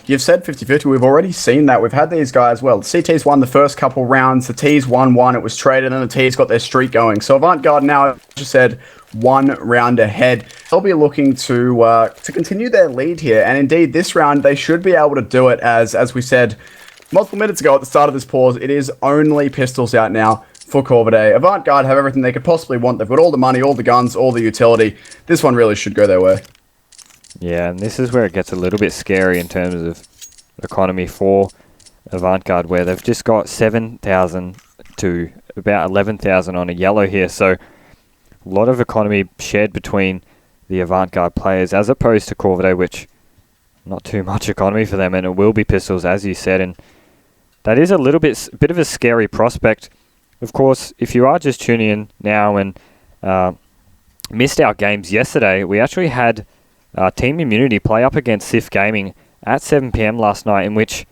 you've said 50-50. We've already seen that. We've had these guys, well, CT's won the first couple rounds, the T's won one, it was traded, and the T's got their streak going. So Avant Garde now, as you said, 1 round ahead. They'll be looking to continue their lead here, and indeed, this round, they should be able to do it, as we said multiple minutes ago at the start of this pause. It is only pistols out now for Corvidae. Avant Garde have everything they could possibly want. They've got all the money, all the guns, all the utility. This one really should go their way. Yeah, and this is where it gets a little bit scary in terms of economy for Avant Garde, where they've just got 7,000 to about 11,000 on a yellow here. So a lot of economy shared between the Avant Garde players, as opposed to Corvidae, which not too much economy for them, and it will be pistols, as you said. And that is a bit of a scary prospect. Of course, if you are just tuning in now and missed our games yesterday, we actually had Team Immunity play up against Sif Gaming at 7 PM last night, in which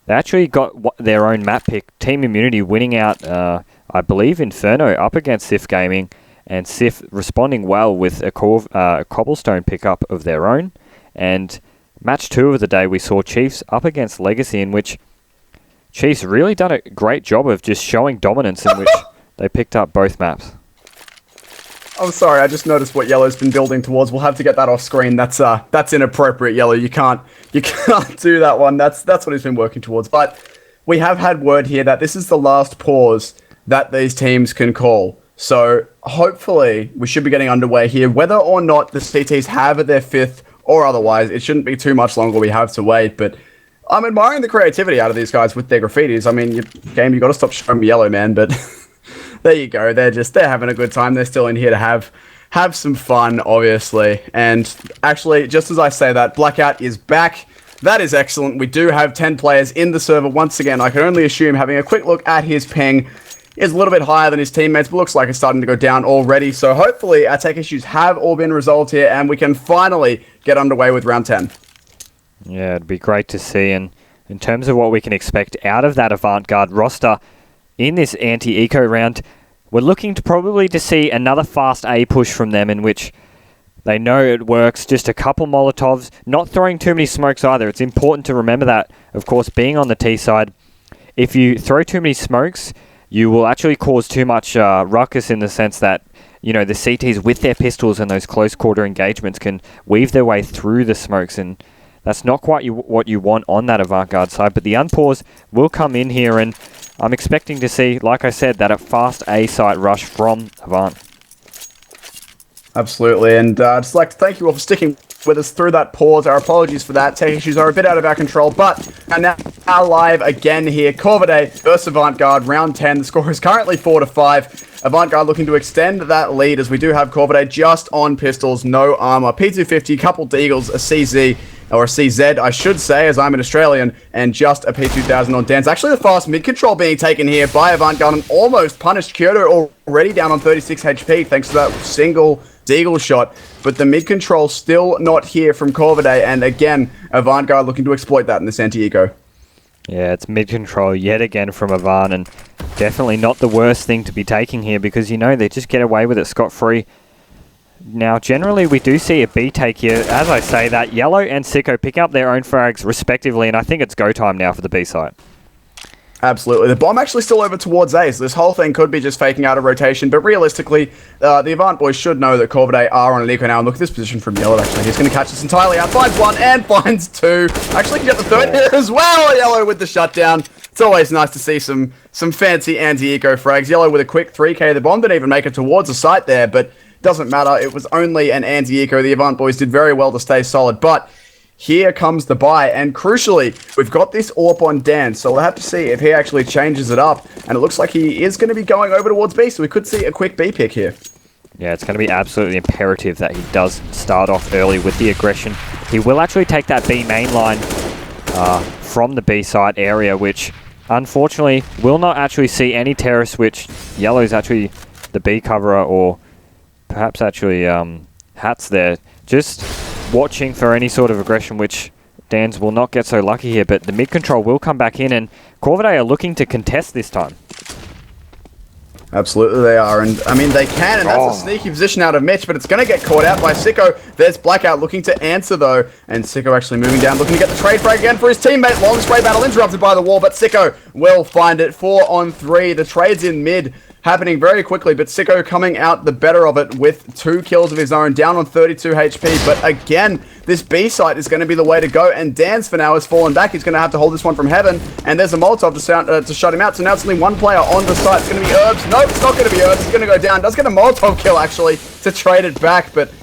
they actually got their own map pick. Team Immunity winning out, I believe, Inferno up against Sif Gaming, and Sif responding well with a cobblestone pickup of their own. And match 2 of the day, we saw Chiefs up against Legacy, in which Chiefs really done a great job of just showing dominance, in which they picked up both maps. I'm sorry, I just noticed what Yellow's been building towards. We'll have to get that off screen. That's inappropriate, Yellow. You can't do that one. That's what he's been working towards. But we have had word here that this is the last pause that these teams can call. So hopefully we should be getting underway here. Whether or not the CTs have their 5th or otherwise, it shouldn't be too much longer we have to wait. But I'm admiring the creativity out of these guys with their graffitis. I mean, you got to stop showing me Yellow, man, but there you go. They're having a good time. They're still in here to have some fun, obviously. And actually, just as I say that, Blackout is back. That is excellent. We do have 10 players in the server once again. I can only assume, having a quick look at his ping, is a little bit higher than his teammates, but looks like it's starting to go down already. So hopefully our tech issues have all been resolved here, and we can finally get underway with round 10. Yeah, it'd be great to see. And in terms of what we can expect out of that Avant Garde roster in this anti-eco round, we're looking to see another fast A push from them, in which they know it works. Just a couple Molotovs, not throwing too many smokes either. It's important to remember that, of course, being on the T side, if you throw too many smokes, you will actually cause too much ruckus, in the sense that, you know, the CTs with their pistols and those close quarter engagements can weave their way through the smokes, and that's not quite what you want on that Avant Garde side. But the unpause will come in here, and I'm expecting to see, like I said, that a fast A site rush from Avant. Absolutely, and I'd just like to thank you all for sticking with us through that pause. Our apologies for that. Tech issues are a bit out of our control, but now live again here. Corvidae versus Avant Garde, round 10. The score is currently 4-5. Avant Garde looking to extend that lead, as we do have Corvidae just on pistols, no armor. P250, couple Deagles, a CZ, or a CZ, I should say, as I'm an Australian, and just a P2000 on Dance. Actually, the fast mid-control being taken here by Avant Garde, and almost punished. Kyoto already down on 36 HP, thanks to that single Deagle shot. But the mid-control still not here from Corvidae, and again, Avant Garde looking to exploit that in this anti-eco. Yeah, it's mid-control yet again from Avant, and definitely not the worst thing to be taking here, because, you know, they just get away with it scot-free. Now, generally, we do see a B take here. As I say that, Yellow and Sicko pick up their own frags respectively, and I think it's go time now for the B site. Absolutely. The bomb actually still over towards A, so this whole thing could be just faking out a rotation, but realistically, the Avant boys should know that Corvidae are on an eco now, and look at this position from Yellow, actually. He's going to catch this entirely out, finds one, and finds two. Actually can get the third here as well, Yellow with the shutdown. It's always nice to see some fancy anti-eco frags. Yellow with a quick 3k. The bomb didn't even make it towards the site there, but doesn't matter. It was only an anti-eco. The Avant boys did very well to stay solid, but here comes the buy, and crucially, we've got this AWP on Dan, so we'll have to see if he actually changes it up, and it looks like he is going to be going over towards B, so we could see a quick B pick here. Yeah, it's going to be absolutely imperative that he does start off early with the aggression. He will actually take that B main line from the B site area, which unfortunately will not actually see any terror switch. Yellow's actually the B coverer, or perhaps actually Hat's there, just watching for any sort of aggression, which Dans will not get so lucky here, but the mid control will come back in, and Corvidae are looking to contest this time. Absolutely they are, and I mean they can, and that's a sneaky position out of Mitch, but it's going to get caught out by Sicko. There's Blackout looking to answer though, and Sicko actually moving down, looking to get the trade frag again for his teammate. Long spray battle interrupted by the wall, but Sicko will find it. 4-on-3, the trade's in mid, happening very quickly, but Sicko coming out the better of it with 2 kills of his own, down on 32 HP. But again, this B site is going to be the way to go, and Dans for now has fallen back. He's going to have to hold this one from heaven, and there's a Molotov to shut him out. So now it's only one player on the site. It's going to be Herbs. Nope, it's not going to be Herbs. It's going to go down. Does get a Molotov kill, actually, to trade it back, but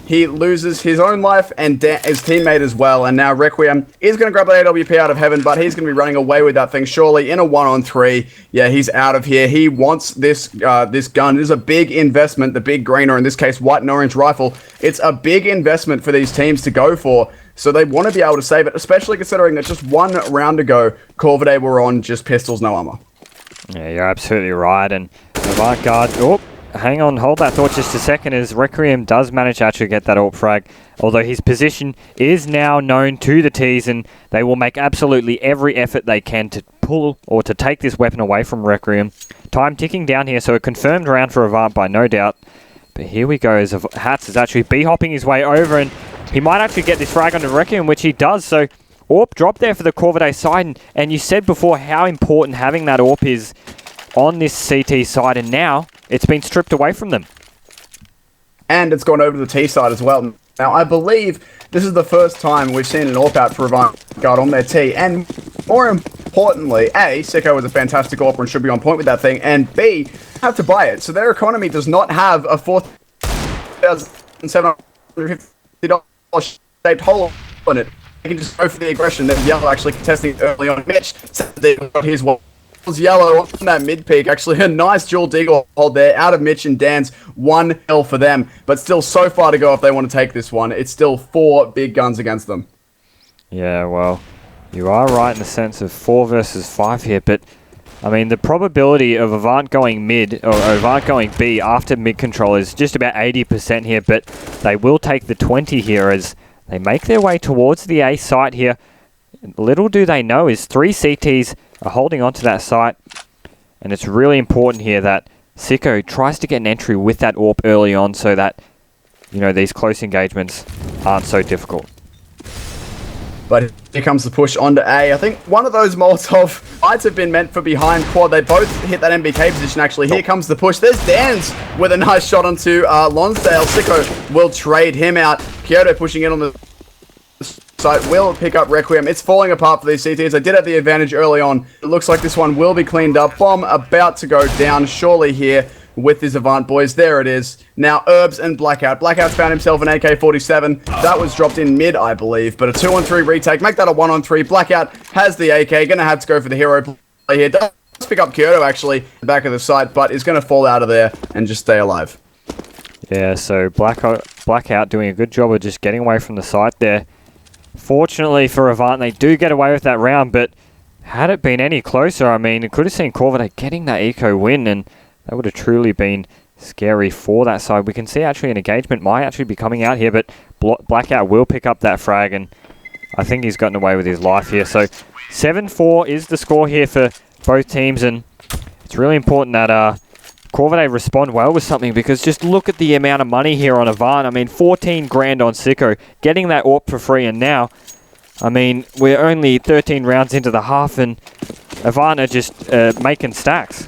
he loses his own life and his teammate as well. And now Requiem is going to grab the AWP out of heaven, but he's going to be running away with that thing surely in a 1-on-3. Yeah, he's out of here. He wants this this gun. It is a big investment. The big green, or in this case, white and orange rifle. It's a big investment for these teams to go for. So they want to be able to save it, especially considering that just 1 round ago, Corvidae were on just pistols, no armor. Yeah, you're absolutely right. And Avant Garde... Oh, hang on, hold that thought just a second, as Requiem does manage to actually get that AWP frag, although his position is now known to the T's, and they will make absolutely every effort they can to pull or to take this weapon away from Requiem. Time ticking down here, so a confirmed round for Avant by no doubt. But here we go, as Hats is actually B-hopping his way over, and he might actually get this frag onto Requiem, which he does, so AWP drop there for the Corvidae side, and you said before how important having that AWP is on this CT side, and now it's been stripped away from them. And it's gone over to the T side as well. Now, I believe this is the first time we've seen an AWP out for Avant Garde on their T, and more importantly, A, Sicko is a fantastic AWPer and should be on point with that thing, and B, have to buy it. So their economy does not have a $4,750 shaped hole in it. They can just go for the aggression. Then Yellow actually contesting early on. Mitch said they got his wall. Yellow on that mid peak, actually a nice dual deagle hold there out of Mitch and Dan's. 1-0 for them, but still so far to go if they want to take this one. It's still 4 big guns against them. Yeah, well, you are right in the sense of 4 versus 5 here, but I mean the probability of Avant going mid or Avant going B after mid control is just about 80% here, but they will take the 20 here as they make their way towards the A site here. Little do they know is 3 CTs are holding onto that site, and it's really important here that Sicko tries to get an entry with that AWP early on so that, you know, these close engagements aren't so difficult. But here comes the push onto A. I think one of those Molotov might have been meant for behind quad. They both hit that MBK position, actually. Here comes the push. There's Dans with a nice shot onto Lonsdale. Sicko will trade him out. Kyoto pushing in on the site will pick up Requiem. It's falling apart for these CTs. They did have the advantage early on. It looks like this one will be cleaned up. Bomb about to go down surely here with this Avant boys. There it is. Now Herbs and Blackout. Blackout's found himself an AK-47. That was dropped in mid, I believe. But a 2-on-3 retake. Make that a 1-on-3. Blackout has the AK. Gonna have to go for the hero play here. Does pick up Kyoto actually at the back of the site, but is gonna fall out of there and just stay alive. Yeah, so Blackout doing a good job of just getting away from the site there. Fortunately for Avant, they do get away with that round, but had it been any closer, I mean, it could have seen Corvidae getting that eco win, and that would have truly been scary for that side. We can see actually an engagement might actually be coming out here, but Blackout will pick up that frag, and I think he's gotten away with his life here. So 7-4 is the score here for both teams, and it's really important that Corvidae respond well with something, because just look at the amount of money here on Avant. I mean, 14 grand on Sicko, getting that AWP for free, and now, I mean, we're only 13 rounds into the half, and Avant are just making stacks.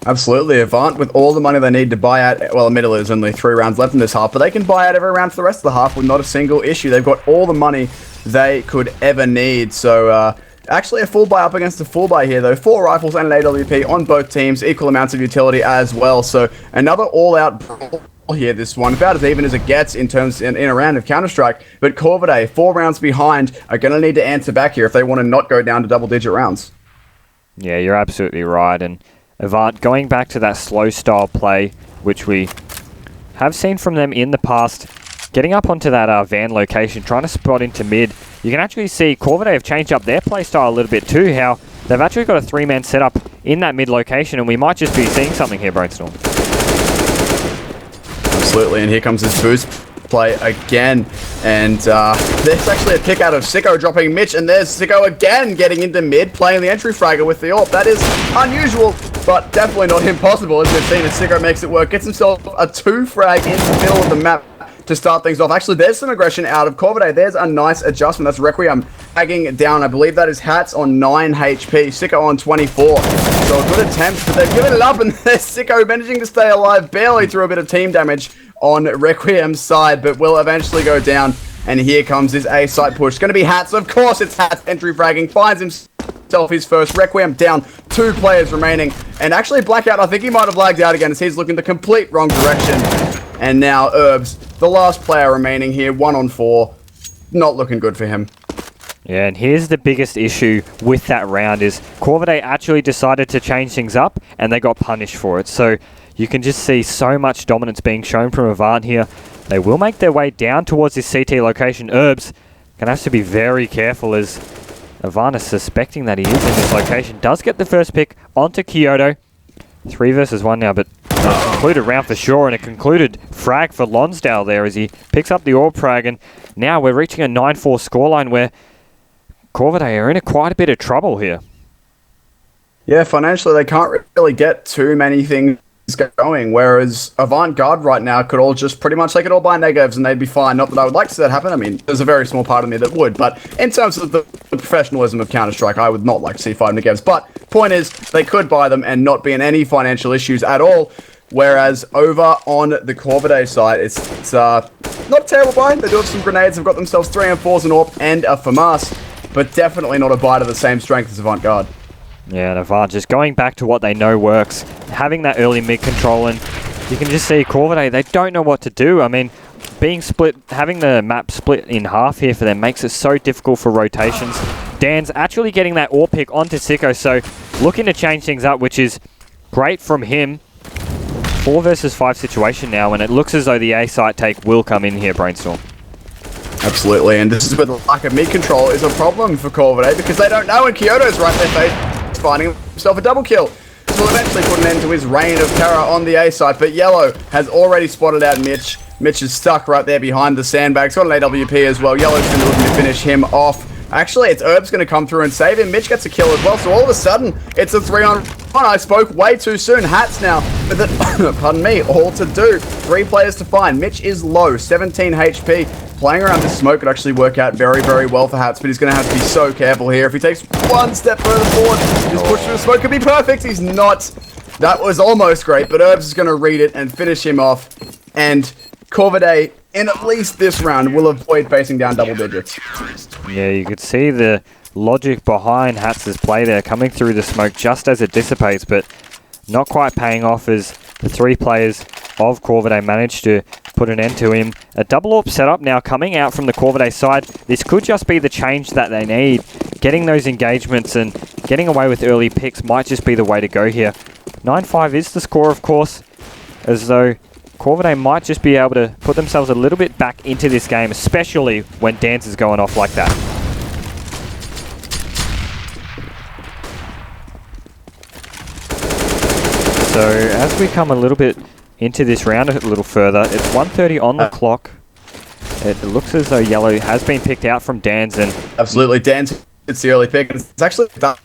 Absolutely, Avant with all the money they need to buy out, well, admittedly there's only 3 rounds left in this half, but they can buy out every round for the rest of the half with not a single issue. They've got all the money they could ever need, so actually a full buy up against a full buy here though. 4 rifles and an AWP on both teams, equal amounts of utility as well. So another all-out brawl here, this one. About as even as it gets in terms in a round of Counter-Strike. But Corvidae, 4 rounds behind, are going to need to answer back here if they want to not go down to double-digit rounds. Yeah, you're absolutely right. And Avant going back to that slow style play, which we have seen from them in the past, getting up onto that van location, trying to spot into mid. You can actually see Corvidae have changed up their playstyle a little bit too, how they've actually got a 3-man setup in that mid location, and we might just be seeing something here, Brainstorm. Absolutely, and here comes his boost play again. And there's actually a pick out of Sicko dropping Mitch, and there's Sicko again getting into mid, playing the entry fragger with the AWP. That is unusual, but definitely not impossible, as we've seen as Sicko makes it work. Gets himself a 2 frag in the middle of the map to start things off. Actually, there's some aggression out of Corvidae. There's a nice adjustment. That's Requiem tagging down. I believe that is Hats on 9 HP. Sicko on 24. So a good attempt, but they've given it up, and there's Sicko managing to stay alive, barely through a bit of team damage on Requiem's side, but will eventually go down. And here comes his A site push. It's going to be Hats. Of course, it's Hats entry fragging. Finds himself his first. Requiem down. 2 players remaining. And actually, Blackout, I think he might have lagged out again as he's looking the complete wrong direction. And now Herbs, the last player remaining here, 1 on 4. Not looking good for him. Yeah, and here's the biggest issue with that round is Corvidae actually decided to change things up, and they got punished for it. So you can just see so much dominance being shown from Avant here. They will make their way down towards this CT location. Herbs going to have to be very careful as Avant is suspecting that he is in this location. Does get the first pick onto Kyoto. 3 versus 1 now, but a concluded round for sure, and a concluded frag for Lonsdale there as he picks up the AWP frag, and now we're reaching a 9-4 scoreline where Corvidae are in quite a bit of trouble here. Yeah, financially they can't really get too many things going, whereas Avant Garde right now could all just pretty much take it all by negatives and they'd be fine. Not that I would like to see that happen. I mean, there's a very small part of me that would, but in terms of the professionalism of Counter-Strike, I would not like to see 5 negatives. But point is, they could buy them and not be in any financial issues at all. Whereas over on the Corvidae side, it's not a terrible buy. They do have some grenades. They've got themselves 3 and 4s, an AWP, and a FAMAS, but definitely not a buy to the same strength as Avant Garde. Yeah, and Avant just going back to what they know works, having that early mid control, and you can just see Corvidae, they don't know what to do. I mean, being split, having the map split in half here for them makes it so difficult for rotations. Dan's actually getting that AWP pick onto Sicko, so looking to change things up, which is great from him. 4 versus 5 situation now, and it looks as though the A site take will come in here, Brainstorm. Absolutely, and this is where the lack of mid control is a problem for Corvidae because they don't know, and Kyoto's right there finding himself a double kill. This will eventually put an end to his reign of terror on the A site, but Yellow has already spotted out Mitch. Mitch is stuck right there behind the sandbags. Got an AWP as well. Yellow's going to look to finish him off. Actually, it's Herb's going to come through and save him. Mitch gets a kill as well, so all of a sudden, it's a 3-on-1. I spoke way too soon. Hats now, but pardon me, all to do. 3 players to find. Mitch is low, 17 HP. Playing around this smoke could actually work out very, very well for Hats, but he's going to have to be so careful here. If he takes 1 step further forward, his push through the smoke could be perfect. He's not. That was almost great, but Herbs is going to read it and finish him off. And Corvidae, in at least this round, will avoid facing down double digits. Yeah, you could see the logic behind Hats' play there coming through the smoke just as it dissipates, but not quite paying off as the 3 players of Corvidae managed to put an end to him. A double AWP setup now coming out from the Corvidae side. This could just be the change that they need. Getting those engagements and getting away with early picks might just be the way to go here. 9-5 is the score, of course, as though Corvidae might just be able to put themselves a little bit back into this game, especially when Dance is going off like that. So as we come a little bit into this round a little further, it's 1:30 on the clock. It looks as though Yellow has been picked out from Dan's, and absolutely, Dan's it's the early pick. It's actually that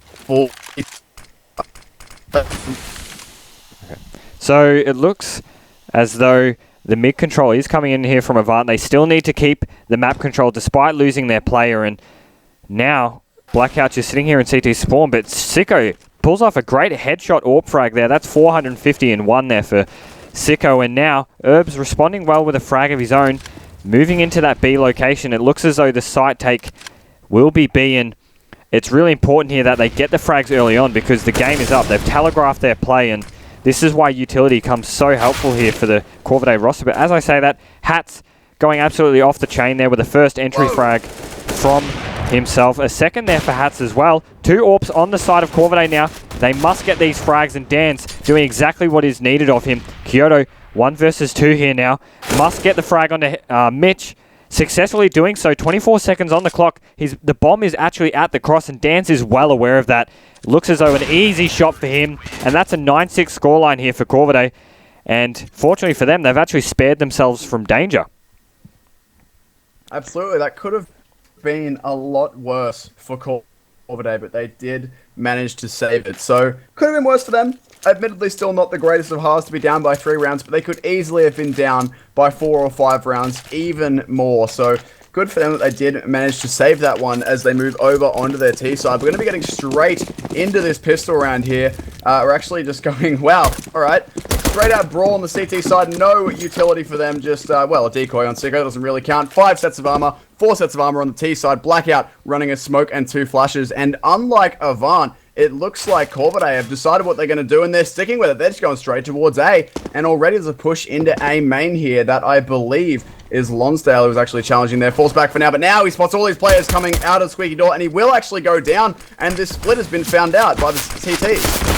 full. So it looks as though the mid control is coming in here from Avant. They still need to keep the map control despite losing their player, and now Blackout just sitting here in CT spawn, but Sicko pulls off a great headshot AWP frag there. That's 450 in 1 there for Sicko, and now Herb's responding well with a frag of his own, moving into that B location. It looks as though the site take will be B, and it's really important here that they get the frags early on because the game is up. They've telegraphed their play, and this is why utility comes so helpful here for the Corvidae roster. But as I say that, Hats going absolutely off the chain there with the first entry frag from himself. A second there for Hats as well. 2 AWPs on the side of Corvidae now. They must get these frags, and Dan's doing exactly what is needed of him. Kyoto 1 versus 2 here now. Must get the frag onto Mitch. Successfully doing so. 24 seconds on the clock. The bomb is actually at the cross, and Dan's is well aware of that. Looks as though an easy shot for him, and that's a 9-6 scoreline here for Corvidae. And fortunately for them, they've actually spared themselves from danger. Absolutely, that could have been a lot worse for Corvidae, but they did manage to save it. So, could have been worse for them. Admittedly, still not the greatest of halves to be down by 3 rounds, but they could easily have been down by 4 or 5 rounds, even more. So, good for them that they did manage to save that one as they move over onto their T side. We're going to be getting straight into this pistol round here. We're actually just going, wow, all right. Straight out brawl on the CT side, no utility for them, just, well, a decoy on Sicko, doesn't really count. 5 sets of armor, 4 sets of armor on the T side, Blackout running a smoke and 2 flashes, and unlike Avant, it looks like Corvidae have decided what they're going to do, and they're sticking with it. They're just going straight towards A, and already there's a push into A main here that I believe is Lonsdale who's actually challenging there. Falls back for now, but now he spots all these players coming out of Squeaky Door, and he will actually go down, and this split has been found out by the CTs.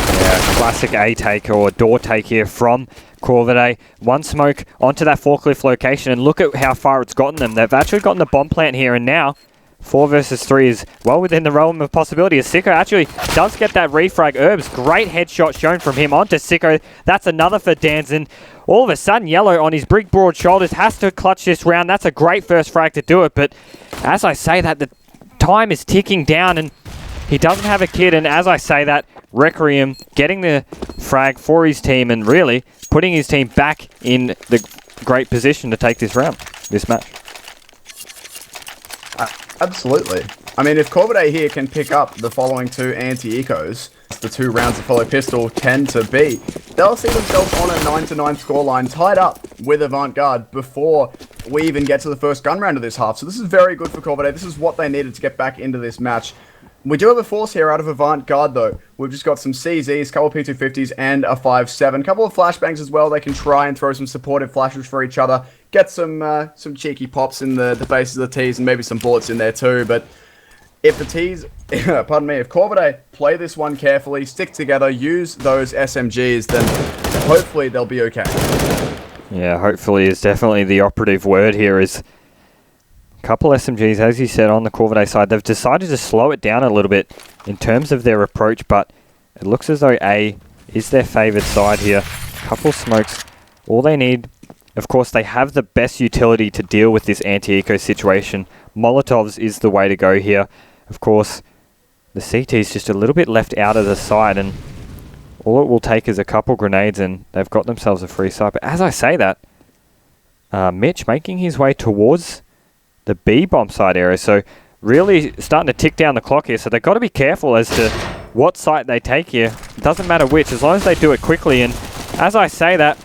Yeah, classic A take or door take here from Corvidae. 1 smoke onto that forklift location, and look at how far it's gotten them. They've actually gotten the bomb plant here, and now 4 versus 3 is well within the realm of possibility. As Sicko actually does get that refrag. Herbs, great headshot shown from him onto Sicko. That's another for Danzen. All of a sudden, Yellow on his big broad shoulders has to clutch this round. That's a great first frag to do it, but as I say that, the time is ticking down, and he doesn't have a kid, and as I say that, Requiem getting the frag for his team and really putting his team back in the great position to take this round, this match. Absolutely. I mean, if Corvidae here can pick up the following 2 anti-ecos, the 2 rounds of follow pistol tend to be, they'll see themselves on a 9-9 scoreline, tied up with Avant Garde before we even get to the first gun round of this half. So this is very good for Corvidae. This is what they needed to get back into this match. We do have a force here out of Avant Garde, though. We've just got some CZs, couple of P250s, and a 5.7. Couple of flashbangs as well. They can try and throw some supportive flashes for each other. Get some cheeky pops in the faces of the Ts, and maybe some bullets in there too. But if the Ts, pardon me, if Corvidae play this one carefully, stick together, use those SMGs, then hopefully they'll be okay. Yeah, hopefully is definitely the operative word here. Is couple SMGs, as you said, on the Corvidae side. They've decided to slow it down a little bit in terms of their approach, but it looks as though A is their favoured side here. Couple smokes, all they need. Of course, they have the best utility to deal with this anti-eco situation. Molotovs is the way to go here. Of course, the CT is just a little bit left out of the side, and all it will take is a couple grenades, and they've got themselves a free side. But as I say that, Mitch making his way towards the B bomb side area, so really starting to tick down the clock here, so they've got to be careful as to what site they take here. It doesn't matter which, as long as they do it quickly. And as I say that,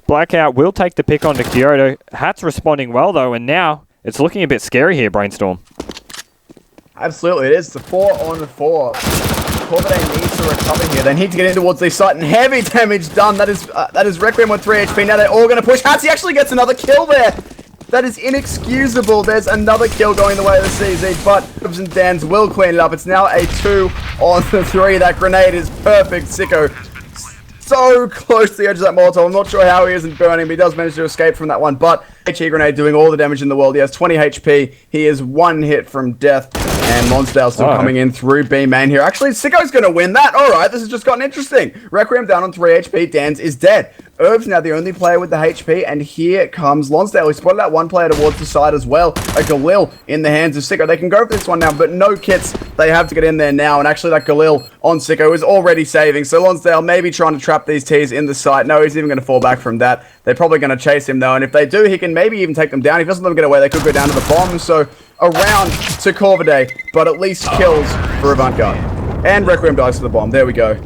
Blackout will take the pick onto Kyoto. Hat's responding well though, and now it's looking a bit scary here, Brainstorm. Absolutely, it is. The 4-on-4. Corvidae needs to recover here. They need to get in towards this site, and heavy damage done. That is Requiem with 3 HP. Now they're all going to push. Hatzy actually gets another kill there. That is inexcusable. There's another kill going the way of the CZ, but Hobbs and Dans will clean it up. It's now a 2-on-3. That grenade is perfect. Sicko so close to the edge of that Molotov. I'm not sure how he isn't burning, but he does manage to escape from that one. But HE grenade doing all the damage in the world. He has 20 HP. He is 1 hit from death. And Lonsdale still coming in through B main here. Actually, Sicko's going to win that. All right, this has just gotten interesting. Requiem down on 3 HP. Dans is dead. Herb's now the only player with the HP, and here comes Lonsdale. He spotted out 1 player towards the side as well. A Galil in the hands of Sicko. They can go for this one now, but no kits. They have to get in there now, and actually that Galil on Sicko is already saving. So Lonsdale maybe trying to trap these Ts in the site. No, he's even going to fall back from that. They're probably going to chase him though, and if they do, he can maybe even take them down. If he doesn't let them get away, they could go down to the bomb. So around to Corvidae, but at least kills for Avant Garde. And Requiem dies to the bomb. There we go.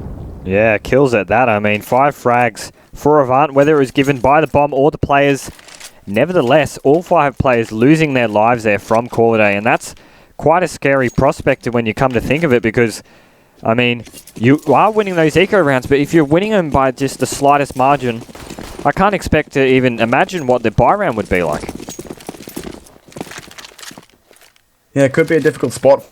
Yeah, kills at that. I mean, 5 frags for Avant, whether it was given by the bomb or the players. Nevertheless, all 5 players losing their lives there from Corvidae, and that's quite a scary prospect when you come to think of it, because, I mean, you are winning those eco rounds, but if you're winning them by just the slightest margin, I can't expect to even imagine what the buy round would be like. Yeah, it could be a difficult spot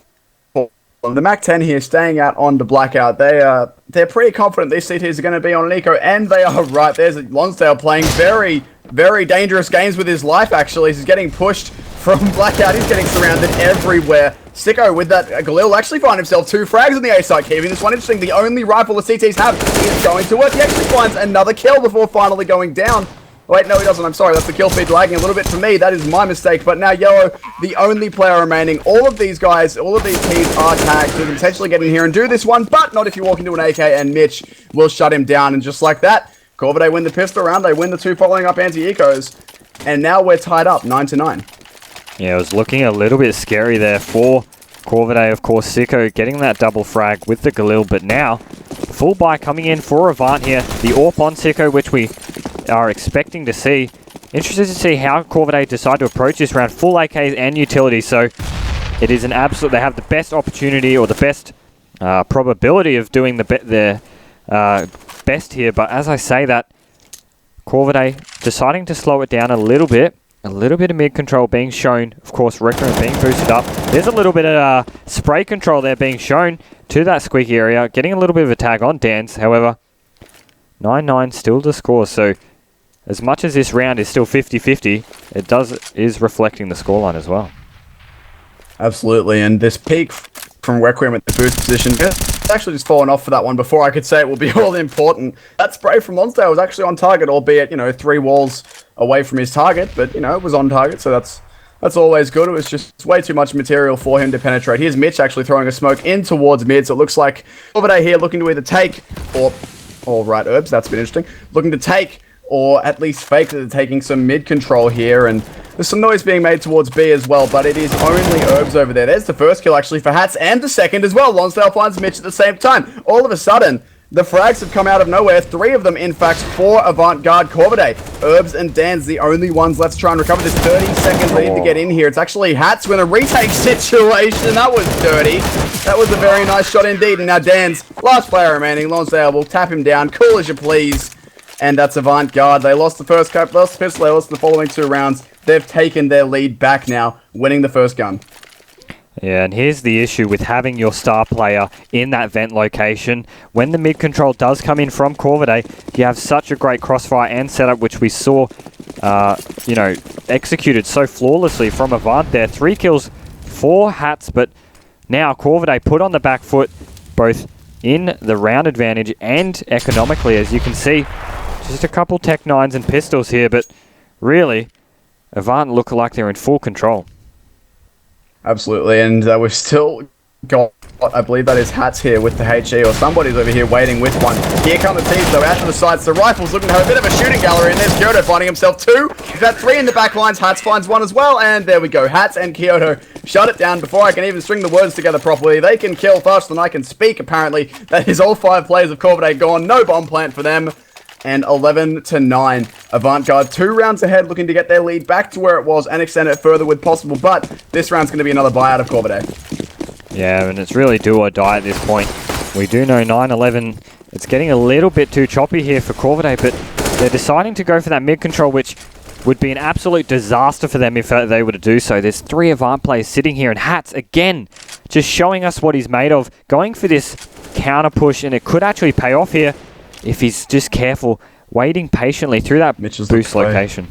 for them. The MAC-10 here staying out on the Blackout. They're pretty confident these CTs are going to be on an eco, and they are right. There's Lonsdale playing very, very dangerous games with his life, actually. He's getting pushed from Blackout. He's getting surrounded everywhere. Sicko with that Galil actually find himself 2 frags on the A side, keeping this one interesting. The only rifle the CTs have is going to work. He actually finds another kill before finally going down. Wait, no, he doesn't. I'm sorry. That's the kill feed lagging a little bit for me. That is my mistake. But now Yellow, the only player remaining. All of these guys, all of these teams are tagged to potentially get in here and do this one, but not if you walk into an AK, and Mitch will shut him down. And just like that, Corvidae win the pistol round. They win the 2 following up anti-ecos. And now we're tied up 9-9. Yeah, it was looking a little bit scary there for Corvidae. Of course, Sicko getting that double frag with the Galil, but now full buy coming in for Avant here. The AWP on Sicko, which we are expecting to see. Interested to see how Corvidae decide to approach this round. Full AKs and utilities, so it is an absolute... They have the best opportunity or the best probability of doing the best here, but as I say that, Corvidae deciding to slow it down a little bit. A little bit of mid control being shown. Of course, Requiem being boosted up. There's a little bit of spray control there being shown to that squeaky area. Getting a little bit of a tag on Dan's. However, 9-9 still to score. So, as much as this round is still 50-50, it is reflecting the scoreline as well. Absolutely, and this peak from Requiem at the boost position, it's actually just fallen off for that one before I could say it will be all important. That spray from Lonsdale was actually on target, albeit, 3 walls away from his target, but, it was on target, so that's always good. It was just way too much material for him to penetrate. Here's Mitch actually throwing a smoke in towards mid, so it looks like Corvidae here looking to either take or... All right, Herbs, that's been interesting. Looking to take or at least fake that they're taking some mid control here, and there's some noise being made towards B as well, but it is only Herbs over there. There's the first kill actually for Hats, and the second as well. Lonsdale finds Mitch at the same time. All of a sudden, the frags have come out of nowhere. 3 of them, in fact, for Avant-Garde Corvidae. Herbs and Dan's the only ones left to try and recover this 30-second lead to get in here. It's actually Hats with a retake situation. That was dirty. That was a very nice shot indeed. And now Dan's last player remaining. Lonsdale will tap him down. Cool as you please. And that's Avant-Garde. They lost the first cup, lost the pistol, they lost the following 2 rounds. They've taken their lead back now, winning the first gun. Yeah, and here's the issue with having your star player in that vent location. When the mid control does come in from Corvidae, you have such a great crossfire and setup, which we saw, executed so flawlessly from Avant there. 3 kills, 4 Hats, but now Corvidae put on the back foot, both in the round advantage and economically, as you can see. Just a couple Tech 9s and pistols here, but really, Avant look like they're in full control. Absolutely, and we've still got, I believe that is Hats here with the HE, or somebody's over here waiting with one. Here come the teams, though, out to the sides. The Rifles looking to have a bit of a shooting gallery, and there's Kyoto finding himself 2. He's got 3 in the back lines. Hats finds 1 as well, and there we go. Hats and Kyoto shut it down before I can even string the words together properly. They can kill faster than I can speak, apparently. That is all 5 players of Corvidae gone. No bomb plant for them. And 11-9. Avant-Garde 2 rounds ahead, looking to get their lead back to where it was and extend it further with possible, but this round's going to be another buyout of Corvidae. Yeah, and it's really do or die at this point. We do know 9-11, it's getting a little bit too choppy here for Corvidae, but they're deciding to go for that mid control, which would be an absolute disaster for them if they were to do so. There's 3 Avant players sitting here, and Hats, again, just showing us what he's made of, going for this counter push, and it could actually pay off here if he's just careful, waiting patiently through that boost location.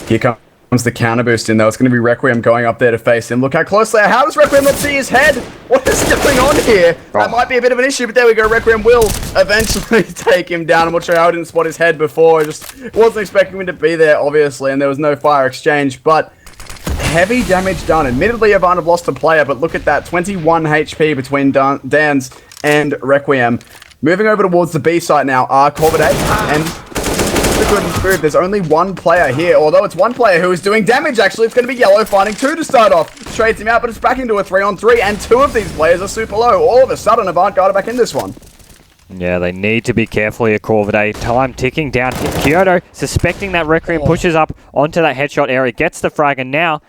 Here comes the counter boost in, though. It's going to be Requiem going up there to face him. Look how close they are. How does Requiem not see his head? What is going on here? That might be a bit of an issue, but there we go. Requiem will eventually take him down. I'm not sure how I didn't spot his head before. I just wasn't expecting him to be there, obviously, and there was no fire exchange, but heavy damage done. Admittedly, Avant have lost a player, but look at that. 21 HP between Dan's and Requiem. Moving over towards the B site now are Corvidae, and the good move. There's only 1 player here, although it's 1 player who is doing damage, actually. It's going to be Yellow finding 2 to start off. Trades him out, but it's back into a 3-on-3, and 2 of these players are super low. All of a sudden, Avant-Garde are back in this one. Yeah, they need to be careful here, Corvidae. Time ticking down. Kyoto, suspecting that Requiem, pushes up onto that headshot area, gets the frag, and now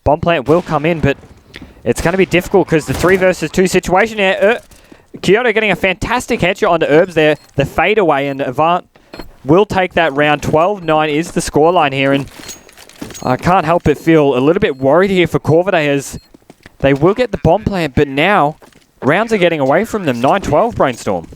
bomb plant will come in, but it's going to be difficult because the 3 versus 2 situation here. Kyoto getting a fantastic headshot onto Herbs there, the fadeaway, and Avant will take that round. 12-9 is the scoreline here, and I can't help but feel a little bit worried here for Corvidae as they will get the bomb plant, but now rounds are getting away from them. 9-12 Brainstorm.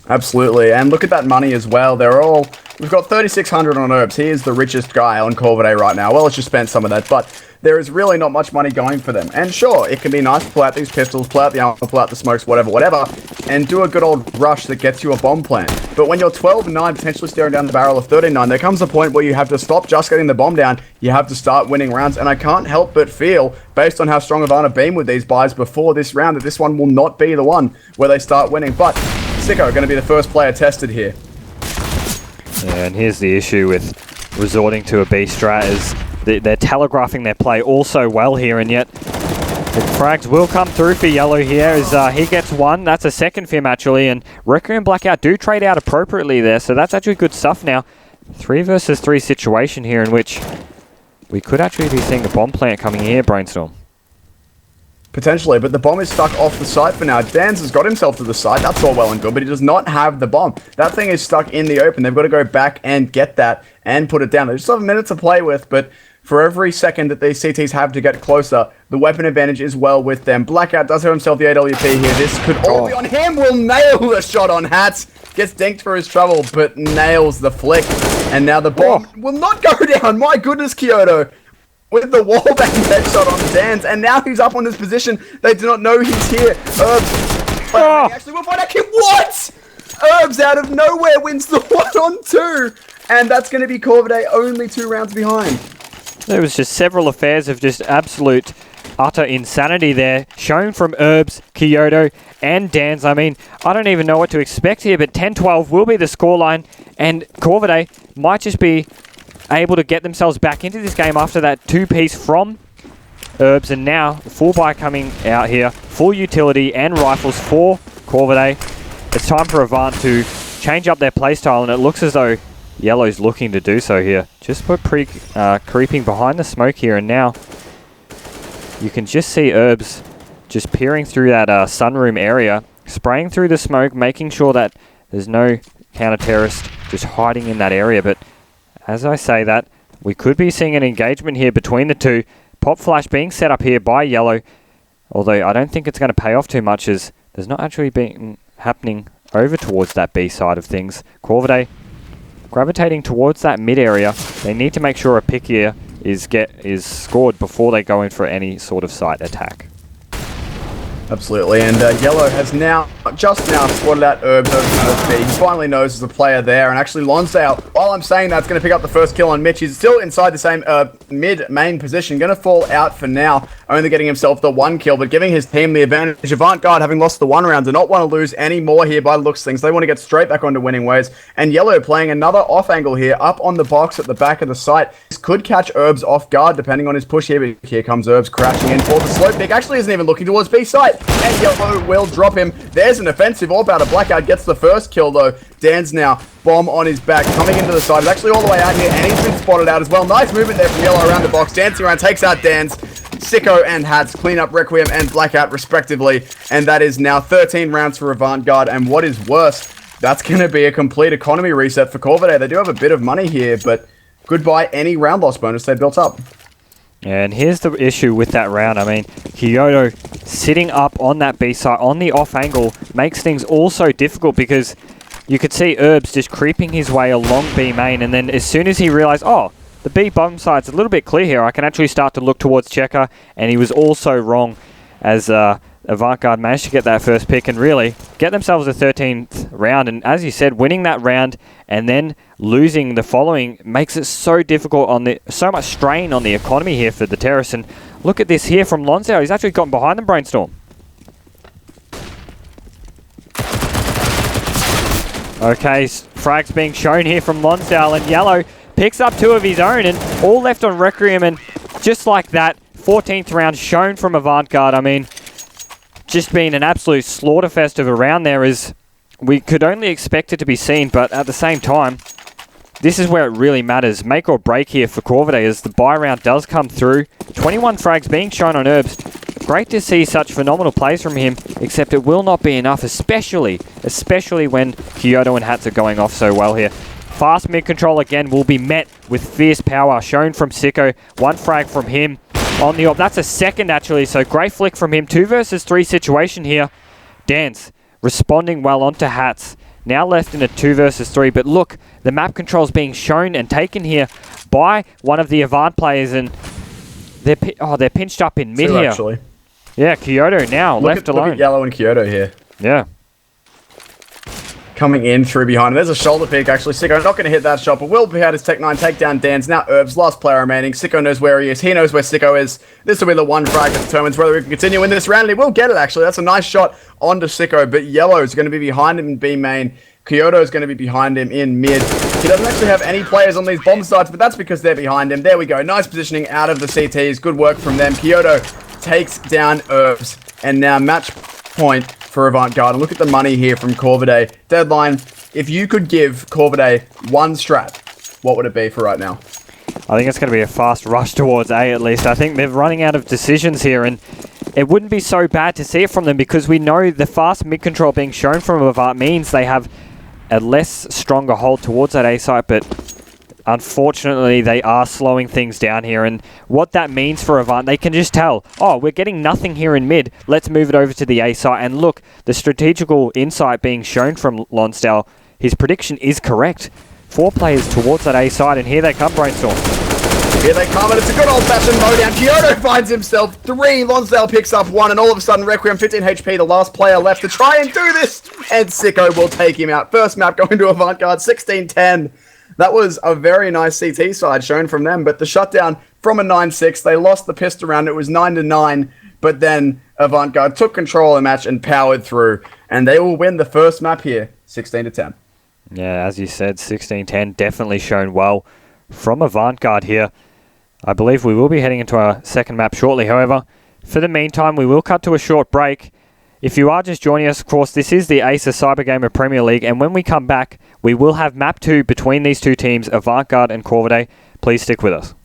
Absolutely, and look at that money as well. They're all We've got 3,600 on Herbs. He is the richest guy on Corvidae right now. Well, let's just spend some of that, but there is really not much money going for them. And sure, it can be nice to pull out these pistols, pull out the armor, pull out the smokes, whatever, and do a good old rush that gets you a bomb plant. But when you're 12-9, potentially staring down the barrel of 13-9, there comes a point where you have to stop just getting the bomb down. You have to start winning rounds, and I can't help but feel, based on how strong Avant have been with these buys before this round, that this one will not be the one where they start winning. But Sicko going to be the first player tested here. Yeah, and here's the issue with resorting to a B strat is they're telegraphing their play all so well here, and yet the frags will come through for Yellow here as he gets one. That's a second for him actually, and Requiem and Blackout do trade out appropriately there, so that's actually good stuff now. 3 versus 3 situation here in which we could actually be seeing a bomb plant coming here, Brainstorm. Potentially, but the bomb is stuck off the site for now. Dan's has got himself to the site, that's all well and good, but he does not have the bomb. That thing is stuck in the open. They've got to go back and get that and put it down. They just have a minute to play with, but for every second that these CTs have to get closer, the weapon advantage is well with them. Blackout does have himself the AWP here. This could all be on him. Will nail the shot on Hats. Gets dinked for his trouble, but nails the flick. And now the bomb will not go down. My goodness, Kyoto. With the wallbang headshot on Dan's, and now he's up on this position. They do not know he's here. Herbs. Actually, we'll find out. What? Herbs out of nowhere wins the 1-on-2. And that's going to be Corvidae only 2 rounds behind. There was just several affairs of just absolute utter insanity there, shown from Herbs, Kyoto, and Dan's. I mean, I don't even know what to expect here, but 10-12 will be the scoreline, and Corvidae might just be able to get themselves back into this game after that 2-piece from Herbs, and now full buy coming out here, full utility and rifles for Corvidae. It's time for Avant to change up their playstyle, and it looks as though Yellow's looking to do so here. Just put creeping behind the smoke here, and now you can just see Herbs just peering through that sunroom area, spraying through the smoke, making sure that there's no counter-terrorist just hiding in that area. But as I say that, we could be seeing an engagement here between the two. Pop flash being set up here by Yellow, although I don't think it's going to pay off too much as there's not actually been happening over towards that B side of things. Corvidae gravitating towards that mid area. They need to make sure a pick here is scored before they go in for any sort of site attack. Absolutely, and Yellow has just now spotted out Herbs over towards B. He finally knows there's a player there, and actually Lonsdale, while I'm saying that's going to pick up the first kill on Mitch, he's still inside the same mid-main position, going to fall out for now, only getting himself the 1 kill, but giving his team the advantage. Avant Garde, having lost the 1 round, do not want to lose any more here by the looks of things. They want to get straight back onto winning ways, and Yellow playing another off angle here, up on the box at the back of the site. This could catch Herbs off guard, depending on his push here, but here comes Herbs crashing in for the slow pick. Actually isn't even looking towards B site. And Yellow will drop him. There's an offensive orb out of Blackout. Gets the first kill though. Dan's now bomb on his back. Coming into the side. He's actually all the way out here. And he's been spotted out as well. Nice movement there from Yellow around the box. Dancing around. Takes out Dan's. Sicko and Hats clean up Requiem and Blackout respectively. And that is now 13 rounds for Avant Garde. And what is worse, that's going to be a complete economy reset for Corvidae. They do have a bit of money here, but goodbye any round loss bonus they built up. And here's the issue with that round. I mean, Kyoto sitting up on that B side on the off angle makes things also difficult because you could see Herbs just creeping his way along B main, and then as soon as he realized, oh, the B bomb side's a little bit clear here, I can actually start to look towards Checker, and he was also wrong as Avant Garde managed to get that first pick and really get themselves a 13th round. And as you said, winning that round and then losing the following makes it so difficult so much strain on the economy here for the terrorists. And look at this here from Lonsdale. He's actually gotten behind them, Brainstorm. Okay, frags being shown here from Lonsdale, and Yellow picks up 2 of his own and all left on Requiem, and just like that, 14th round shown from Avant Garde. I mean, just been an absolute slaughterfest of a round there, as we could only expect it to be seen, but at the same time, this is where it really matters. Make or break here for Corvidae as the buy round does come through. 21 frags being shown on Herbs. Great to see such phenomenal plays from him, except it will not be enough, especially when Kyoto and Hats are going off so well here. Fast mid-control again will be met with fierce power, shown from Sicko. 1 frag from him on the op. That's a second actually, so great flick from him. 2 versus 3 situation here. Dance responding well onto Hats. now left in a 2 versus 3. But look, the map control's being shown and taken here by one of the Avant players, and they're pinched up in mid here. Actually. Yeah, Kyoto now left alone. Look at Yellow and Kyoto here. Yeah. Coming in through behind him. There's a shoulder pick, actually. Sicko not going to hit that shot, but will be out his Tech 9, take down Dan's. Now Herbs, last player remaining. Sicko knows where he is. He knows where Sicko is. This will be the one frag that determines whether we can continue in this round. And he will get it, actually. That's a nice shot onto Sicko, but Yellow is going to be behind him in B main. Kyoto is going to be behind him in mid. He doesn't actually have any players on these bomb sites, but that's because they're behind him. There we go. Nice positioning out of the CTs. Good work from them. Kyoto takes down Herbs, and now match point for Avant Garde. And look at the money here from Corvidae. Deadline, if you could give Corvidae one strat, what would it be for right now? I think it's going to be a fast rush towards A at least. I think they're running out of decisions here, and it wouldn't be so bad to see it from them because we know the fast mid-control being shown from Avant means they have a less stronger hold towards that A site, but unfortunately they are slowing things down here, and what that means for Avant, they can just tell, oh, we're getting nothing here in mid, let's move it over to the A site. And look, the strategical insight being shown from Lonsdale, his prediction is correct. 4 players towards that A side, and here they come, Brainstorm. Here they come, and it's a good old-fashioned mowdown. Kyoto finds himself 3, Lonsdale picks up 1, and all of a sudden Requiem, 15 HP, the last player left to try and do this, and Sicko will take him out. First map going to Avant Garde, 16-10. That was a very nice CT side shown from them, but the shutdown from a 9-6, they lost the pistol round, it was 9-9, but then Avant Garde took control of the match and powered through, and they will win the first map here, 16-10. Yeah, as you said, 16-10, definitely shown well from Avant Garde here. I believe we will be heading into our second map shortly. However, for the meantime, we will cut to a short break. If you are just joining us, of course, this is the Acer CyberGamer Premier League, and when we come back, we will have map 2 between these two teams, Avant Garde and Corvidae. Please stick with us.